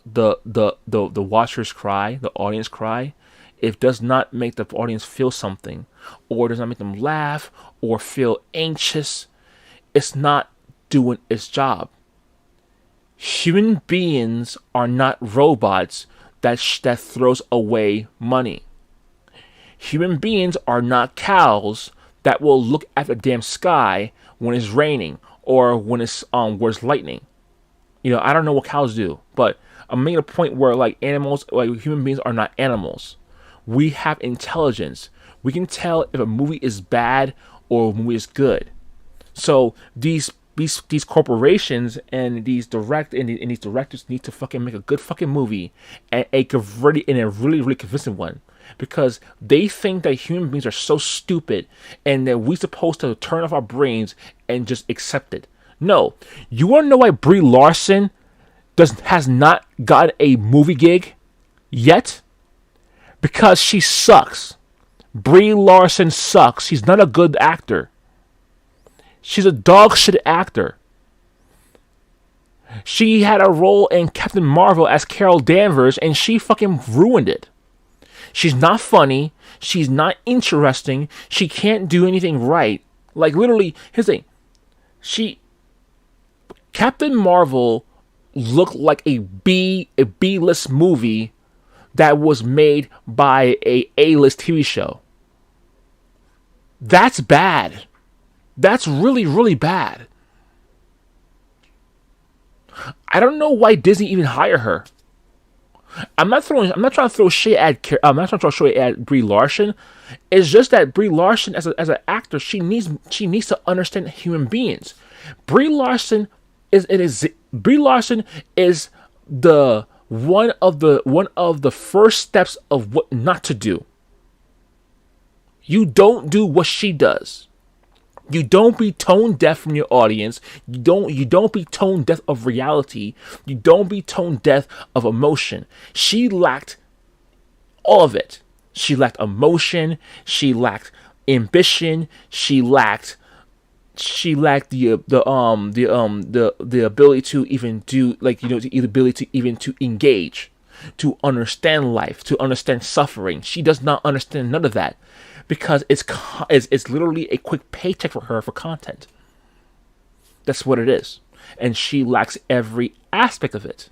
watchers cry, the audience cry, if it does not make the audience feel something, or does not make them laugh or feel anxious, it's not doing its job. Human beings are not robots that throws away money. Human beings are not cows that will look at the damn sky when it's raining or when it's where it's lightning. You know, I don't know what cows do, but I'm making a point where like human beings are not animals. We have intelligence. We can tell if a movie is bad or a movie is good. So these corporations and these directors need to fucking make a good fucking movie, and a really convincing one, because they think that human beings are so stupid and that we're supposed to turn off our brains and just accept it. No, you want to know why Brie Larson has not gotten a movie gig yet? Because she sucks. Brie Larson sucks. She's not a good actor. She's a dog shit actor. She had a role in Captain Marvel as Carol Danvers, and she fucking ruined it. She's not funny. She's not interesting. She can't do anything right. Like, literally, here's the thing. Captain Marvel looked like a B-list movie that was made by a A-list TV show. That's bad. That's really, really bad. I don't know why Disney even hired her. I'm not trying to throw shade at Brie Larson. It's just that Brie Larson, as an actor, she needs to understand human beings. Brie Larson is the one of the first steps of what not to do. You don't do what she does. You don't be tone deaf from your audience. You don't be tone deaf of reality. You don't be tone deaf of emotion. She lacked all of it. She lacked emotion. She lacked ambition. She lacked the ability to even do, like, the ability to even to engage, to understand life, to understand suffering. She does not understand none of that, because it's literally a quick paycheck for her for content. That's what it is, and she lacks every aspect of it.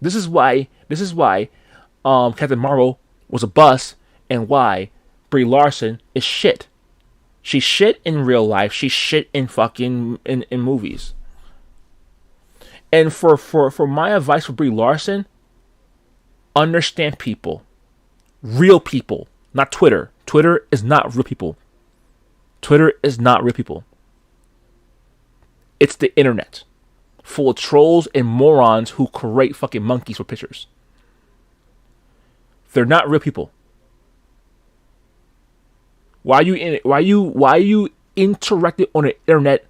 This is why Captain Marvel was a bust, and why Brie Larson is shit. She's shit in real life. She's shit in fucking in movies. And for my advice for Brie Larson, understand people, real people, not Twitter. Twitter is not real people. Twitter is not real people. It's the internet, full of trolls and morons who create fucking monkeys for pictures. They're not real people. Why are you interacting on the internet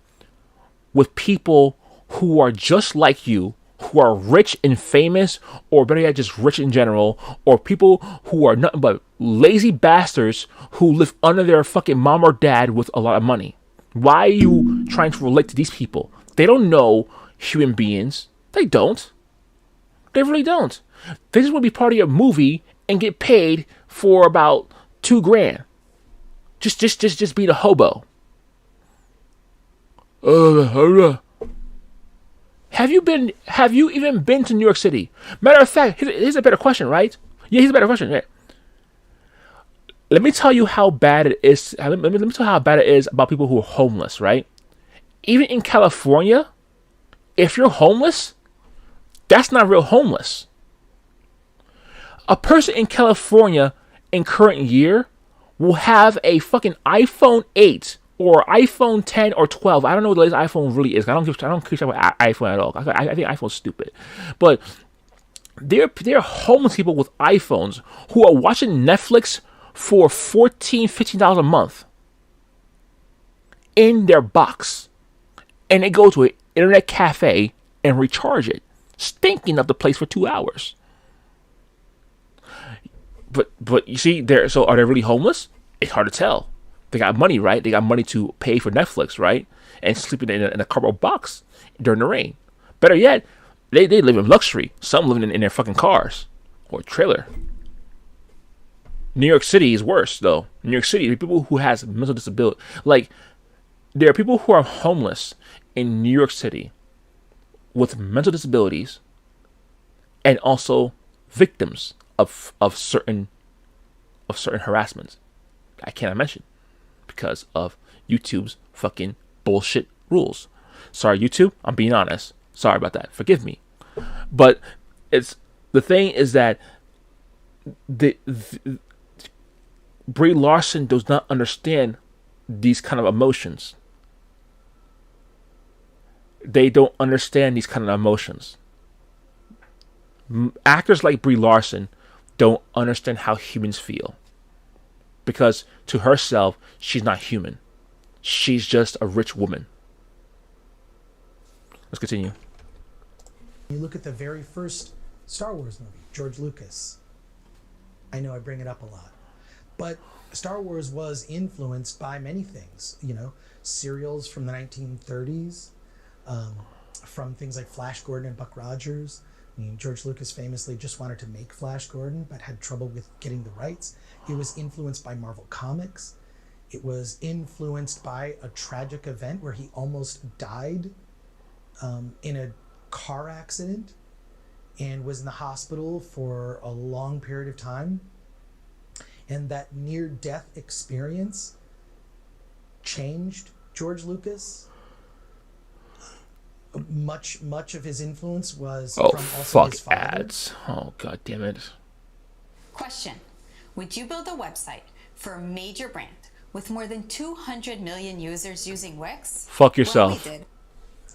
with people who are just like you, who are rich and famous, or better yet, just rich in general, or people who are nothing but lazy bastards who live under their fucking mom or dad with a lot of money? Why are you trying to relate to these people? They don't know human beings. They don't. They really don't. They just want to be part of your movie and get paid for about $2,000. Just be the hobo. Have you even been to New York City? Matter of fact, here's a better question, right? Yeah, here's a better question. Yeah. Let me tell you how bad it is. Let me tell you how bad it is about people who are homeless, right? Even in California, if you're homeless, that's not real homeless. A person in California in current year will have a fucking iPhone 8 or iPhone 10 or 12. I don't know what the latest iPhone really is. I don't care about iPhone at all. I think iPhone's stupid. But there are homeless people with iPhones who are watching Netflix for $14, $15 a month in their box. And they go to an internet cafe and recharge it, stinking up the place for 2 hours. But you see, so are they really homeless? It's hard to tell. They got money, right? They got money to pay for Netflix, right? And sleeping in a cardboard box during the rain. Better yet, they live in luxury. Some living in their fucking cars or trailer. New York City is worse, though. New York City, people who has mental disability. Like, there are people who are homeless in New York City with mental disabilities and also victims of certain harassments. I cannot mention because of YouTube's fucking bullshit rules. Sorry, YouTube. I'm being honest. Sorry about that. Forgive me. But the thing is that Brie Larson does not understand these kind of emotions. They don't understand these kind of emotions. Actors like Brie Larson don't understand how humans feel. Because to herself, she's not human. She's just a rich woman. Let's continue. You look at the very first Star Wars movie, George Lucas. I know I bring it up a lot. But Star Wars was influenced by many things. Serials from the 1930s, from things like Flash Gordon and Buck Rogers. I mean, George Lucas famously just wanted to make Flash Gordon, but had trouble with getting the rights. It was influenced by Marvel Comics. It was influenced by a tragic event where he almost died in a car accident and was in the hospital for a long period of time. And that near-death experience changed George Lucas. Much of his influence was from also his father. Ads. Oh, god damn it. Question. Would you build a website for a major brand with more than 200 million users using Wix? Fuck yourself. Well, we did.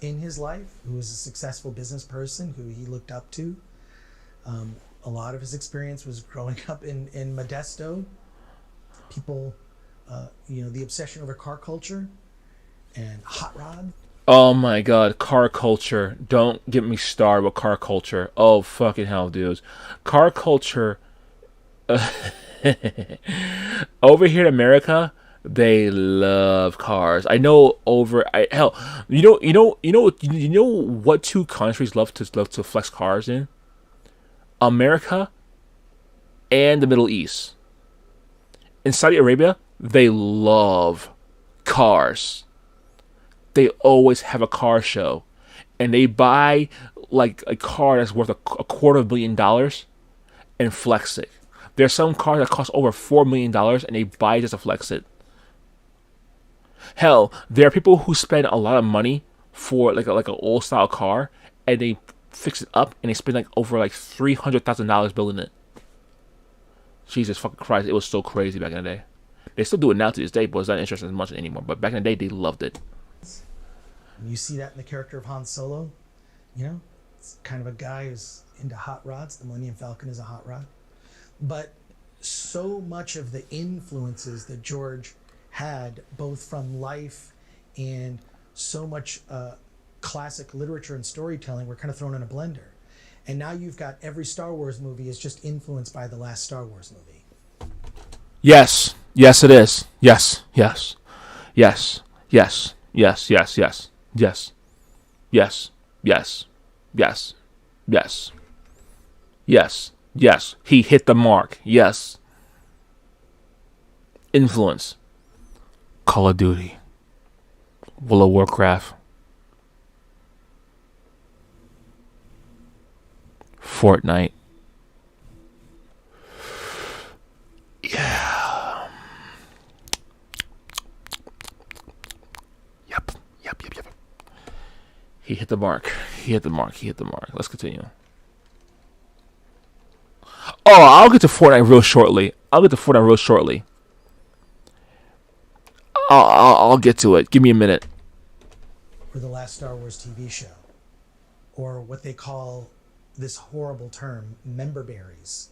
In his life, who was a successful business person who he looked up to. A lot of his experience was growing up in Modesto. people, the obsession over car culture and hot rod. Oh my god, car culture. Don't get me started with car culture. Oh fucking hell, dudes. Car culture over here in America, they love cars. I know hell, you know what two countries love to flex cars in? America and the Middle East. In Saudi Arabia, they love cars. They always have a car show, and they buy like a car that's worth a $250,000 and flex it. There's some cars that cost over $4 million, and they buy it just to flex it. Hell, there are people who spend a lot of money for like an old style car, and they fix it up, and they spend like over like $300,000 building it. Jesus fucking Christ, it was so crazy back in the day. They still do it now to this day, but it's not interesting as much anymore. But back in the day, they loved it. You see that in the character of Han Solo. It's kind of a guy who's into hot rods. The Millennium Falcon is a hot rod. But so much of the influences that George had, both from life and so much classic literature and storytelling, were kind of thrown in a blender. And now you've got every Star Wars movie is just influenced by the last Star Wars movie. Yes. Yes, it is. Yes. Yes. Yes. Yes. Yes. Yes. Yes. Yes. Yes. Yes. Yes. Yes. Yes. Yes. He hit the mark. Yes. Influence. Call of Duty. World of Warcraft. Fortnite. Yeah. Yep. He hit the mark. He hit the mark. Let's continue. Oh, I'll get to Fortnite real shortly. I'll get to it. Give me a minute. For the last Star Wars TV show, or what they call this horrible term, member berries,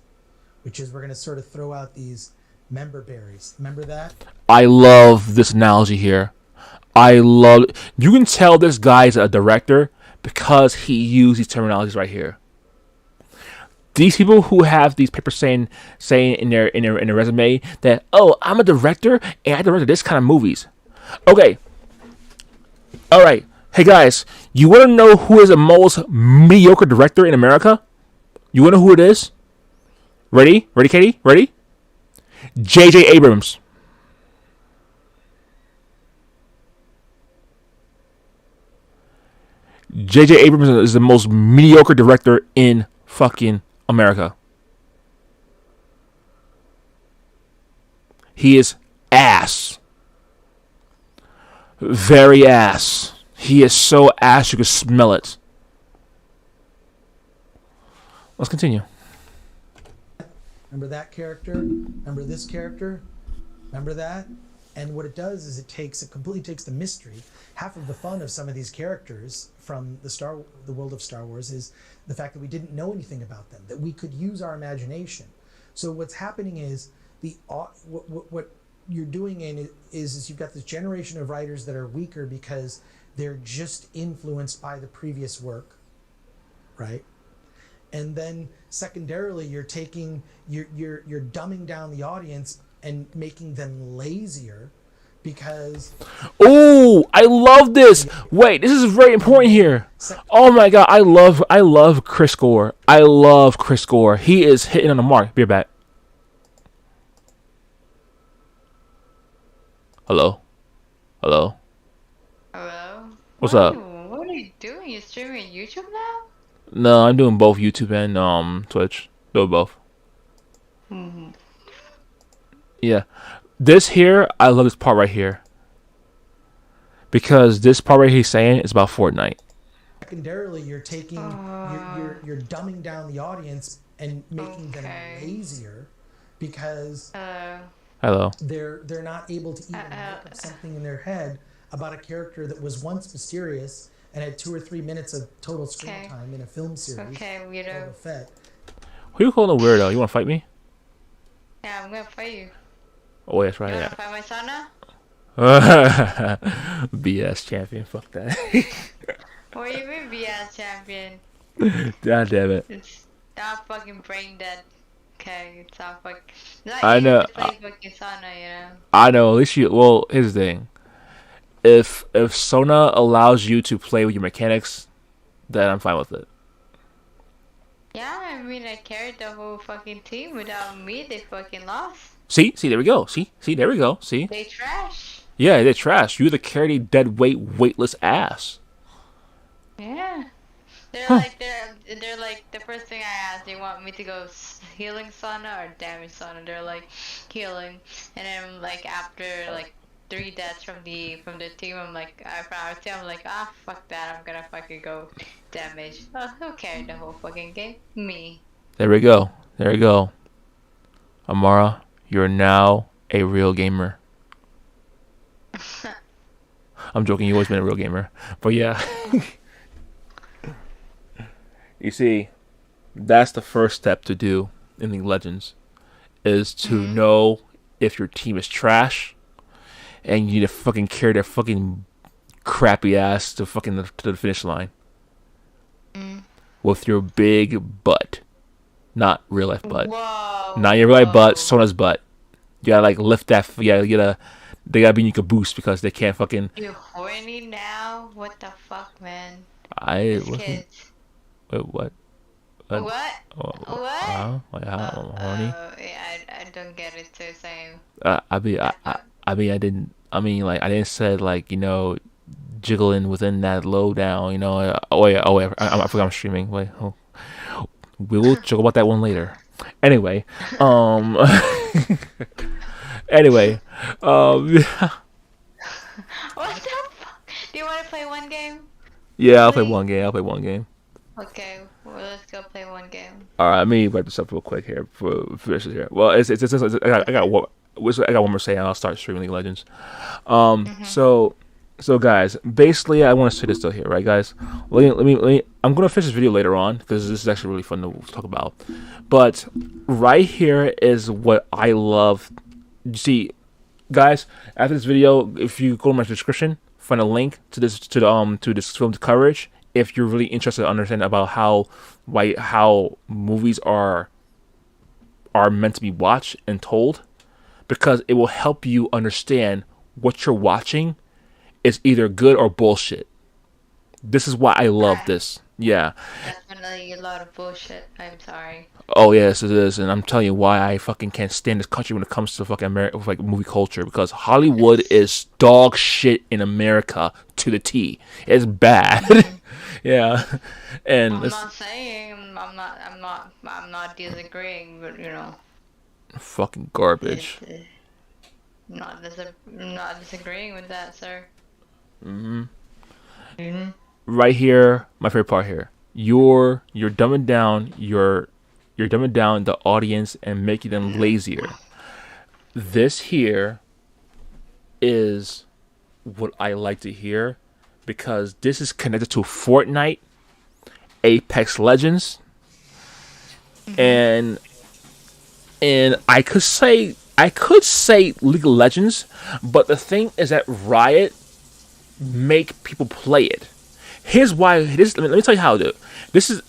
which is we're going to sort of throw out these member berries. Remember that? I love this analogy here. You can tell this guy's a director because he used these terminologies right here. These people who have these papers saying in their resume that, oh, I'm a director and I directed this kind of movies. Okay. All right. Hey guys, you want to know who is the most mediocre director in America? You want to know who it is? Ready, Katie? Ready? J.J. Abrams. J.J. Abrams is the most mediocre director in fucking America. He is ass. Very ass. He is so ass you can smell it. Let's continue. Remember that character? Remember this character? Remember that? And what it does is it completely takes the mystery. Half of the fun of some of these characters from the world of Star Wars is the fact that we didn't know anything about them, that we could use our imagination. So what's happening is what you're doing is you've got this generation of writers that are weaker because they're just influenced by the previous work, right? And then secondarily, you're dumbing down the audience and making them lazier because... Oh, I love this. Wait, this is very important here. Oh my god, I love Chris Gore. He is hitting on the mark. Be right back. Hello? Hello? What's up? What are you doing? You streaming YouTube now? No, I'm doing both YouTube and Twitch. Do both. Mm-hmm. Yeah. This here, I love this part right here. Because this part right here he's saying is about Fortnite. Secondarily, you're dumbing down the audience and making them lazier because Hello. they're not able to even make up something in their head about a character that was once mysterious and had 2 or 3 minutes of total screen time in a film series. Okay, weirdo. Who you calling a weirdo? You want to fight me? Yeah, I'm gonna fight you. Oh, that's You right. wanna Yeah. fight my sauna? BS champion. Fuck that. What do you mean BS champion? God damn it. It's not fucking brain dead. Okay, it's not fucking. It's not I easy know. to play fucking sauna, you know. I know. At least you. Well, here's the thing. If Sona allows you to play with your mechanics, then I'm fine with it. Yeah, I mean, I carried the whole fucking team. Without me, they fucking lost. See, there we go. See, there we go. See, They trash. yeah, they're trash. You're the carry dead weight, weightless ass. Yeah. They're Huh. like they're like the first thing I asked. They want me to go healing sauna or damage sauna. They're like healing, and then like after like 3 deaths from the team, I'm like I'm like fuck that. I'm gonna fucking go damage. Oh, who carried the whole fucking game? Me. There we go. There we go. Amara, you're now a real gamer. I'm joking. You've always been a real gamer, but yeah. You see, that's the first step to do in League of Legends is to know if your team is trash and you need to fucking carry their fucking crappy ass to fucking to the finish line with your big butt, not real life butt, Whoa. not your real life butt, Sona's butt. You gotta like lift that. Yeah, you gotta. They gotta be in your caboose because they can't fucking. You horny now? What the fuck, man? I This wasn't. kid's. Wait, what? What? What? Oh, What? like how horny? Yeah, I don't get it too. Same. I didn't. I mean, like, I didn't say like jiggling within that lowdown. I forgot I'm streaming. Wait, oh, we will talk about that one later. Anyway, anyway, What the fuck? Do you want to play one game? yeah, I'll play one game. I'll play one game. Okay, well, let's go play one game. All right, let me wrap this up real quick here for this here. Well, I got one more say, and I'll start streaming League of Legends. So guys, basically, I want to say this still here, right, guys? Let me. I'm gonna finish this video later on because this is actually really fun to talk about. But right here is what I love. You see, guys, after this video, if you go to my description, find a link to this to this film coverage. If you're really interested to understand about how movies are meant to be watched and told, because it will help you understand what you're watching is either good or bullshit. This is why I love this. Yeah. Definitely a lot of bullshit. I'm sorry. Oh yes, it is, and I'm telling you why I fucking can't stand this country when it comes to fucking like movie culture, because Hollywood is dog shit in America to the T. It's bad. Yeah, and I'm it's not saying I'm not disagreeing, but you know, fucking garbage. not disagreeing with that, sir. Right here, my favorite part here. You're dumbing down you're dumbing down the audience and making them lazier. This here is what I like to hear, because this is connected to Fortnite, Apex Legends, and I could say League of Legends, but the thing is that Riot make people play it. Here's why. Let me tell you how to do it. This is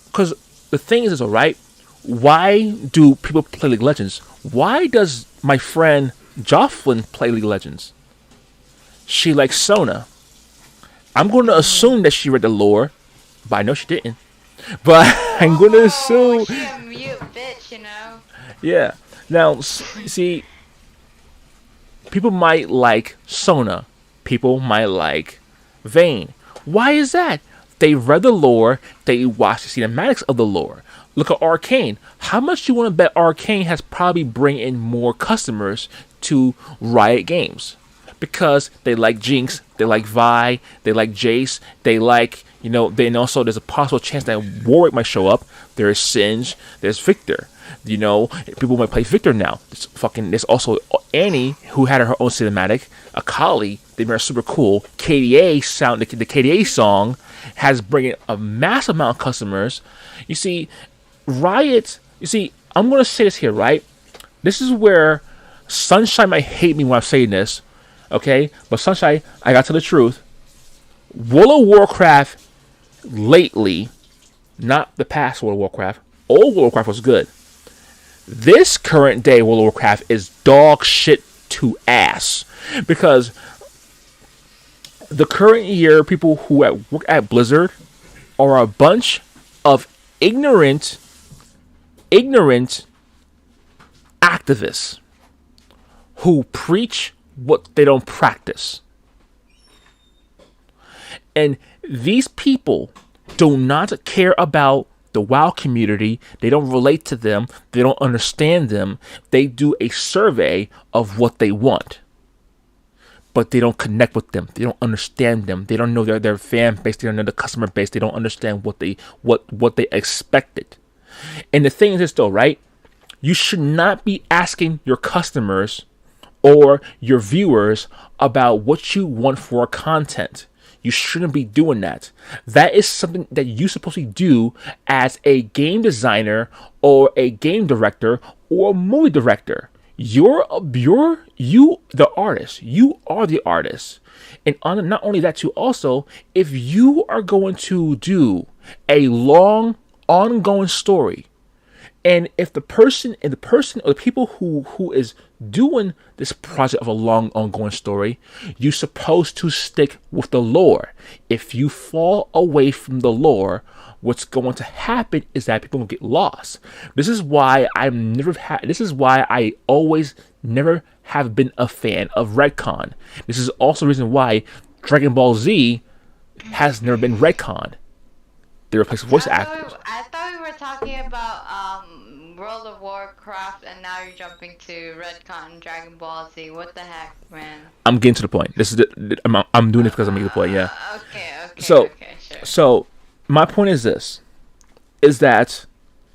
because the thing is, alright. Why do people play League of Legends? Why does my friend Jocelyn play League of Legends? She likes Sona. I'm going to assume that she read the lore, but I know she didn't. But I'm going to assume. She a mute bitch, you know. Yeah. Now, see, people might like Sona. People might like Vayne. Why is that? They read the lore. They watched the cinematics of the lore. Look at Arcane. How much do you want to bet Arcane has probably bring in more customers to Riot Games? Because they like Jinx, they like Vi, they like Jace, they like, then also there's a possible chance that Warwick might show up. There's Singe, there's Victor. People might play Victor now. There's also Annie, who had her own cinematic. Akali, they are super cool. KDA sound, the KDA song has bringing a massive amount of customers. You see, Riot. You see, I'm gonna say this here, right? This is where Sunshine might hate me when I'm saying this, okay? But Sunshine, I got to the truth. World of Warcraft lately, not the past World of Warcraft, old World of Warcraft was good. This current day World of Warcraft is dog shit to ass. Because the current year people who work at Blizzard are a bunch of ignorant activists who preach what they don't practice. And these people do not care about the WoW community. They don't relate to them. They don't understand them. They do a survey of what they want, but they don't connect with them. They don't understand them. They don't know their fan base. They don't know the customer base. They don't understand what they expected. And the thing is this though, right? You should not be asking your customers or your viewers about what you want for content. You shouldn't be doing that. That is something that you supposed to do as a game designer or a game director or a movie director. You're the artist. You are the artist. And not only that, too, also, if you are going to do a long, ongoing story, and if the person or the people who is doing this project of a long ongoing story, you're supposed to stick with the lore. If you fall away from the lore, what's going to happen is that people will get lost. This is why I always never have been a fan of retcon. This is also the reason why Dragon Ball Z has never been retconned. They replace voice actors. I thought we were talking about World of Warcraft, and now you're jumping to Redcon Dragon Ball Z. What the heck, man? I'm getting to the point. This is I'm doing it because I'm making the point. Yeah. Okay. Sure. So my point is this: is that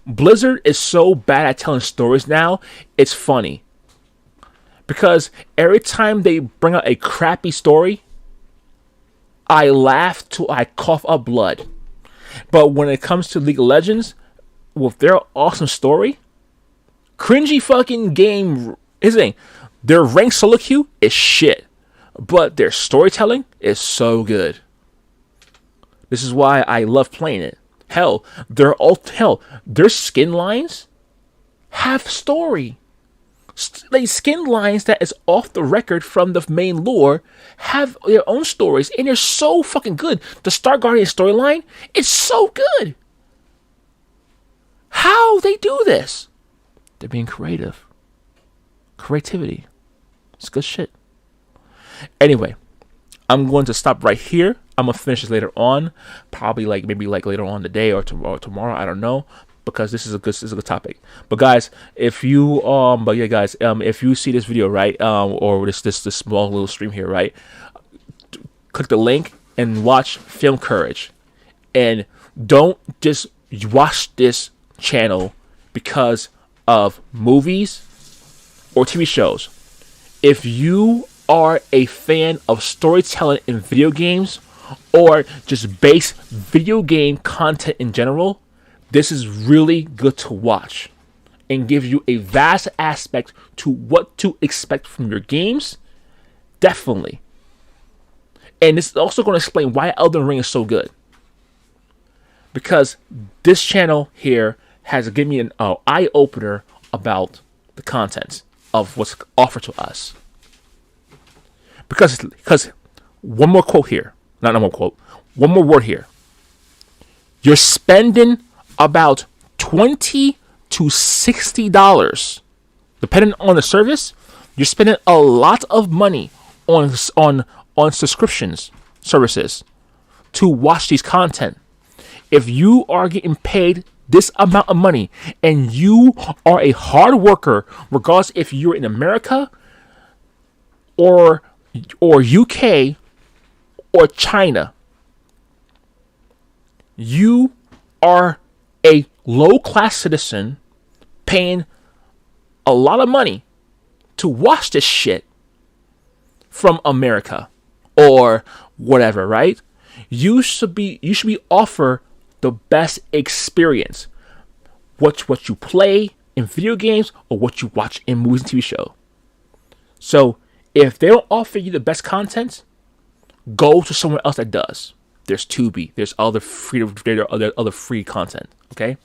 Blizzard is so bad at telling stories now. It's funny because every time they bring out a crappy story, I laugh till I cough up blood. But when it comes to League of Legends, with their awesome story, cringy fucking game is thing. Their rank solo queue is shit, but their storytelling is so good. This is why I love playing it. Hell, their skin lines have story. Like skin lines that is off the record from the main lore have their own stories, and they're so fucking good. The Star Guardian storyline is so good. How they do this? They're being creative. Creativity. It's good shit. Anyway, I'm going to stop right here. I'm gonna finish this later on, probably maybe later on today or tomorrow. I don't know, because this is a good topic. But guys, if you if you see this video, right, or this small little stream here, right, click the link and watch Film Courage, and don't just watch this channel because of movies or TV shows. If you are a fan of storytelling in video games or just base video game content in general, this is really good to watch and gives you a vast aspect to what to expect from your games. Definitely. And this is also going to explain why Elden Ring is so good, because this channel here has given me an eye-opener about the content of what's offered to us. Because one more quote here. Not one more quote. One more word here. You're spending about $20 to $60, depending on the service. You're spending a lot of money on subscriptions services to watch these content. If you are getting paid this amount of money and you are a hard worker, regardless if you're in America or UK or China, you are a low-class citizen paying a lot of money to watch this shit from America or whatever, right? You should be offered the best experience. What you play in video games or what you watch in movies and TV show. So if they don't offer you the best content, go to someone else that does. There's Tubi. There's other free content. Okay.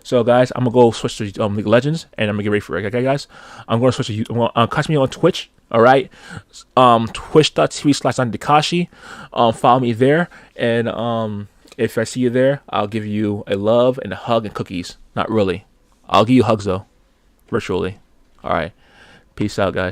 So guys, I'm gonna go switch to League of Legends, and I'm gonna get ready for it. Okay, guys, I'm gonna switch to catch me on Twitch. All right, twitch.tv/Dakashi. Follow me there, and if I see you there, I'll give you a love and a hug and cookies. Not really. I'll give you hugs though, virtually. All right, peace out, guys.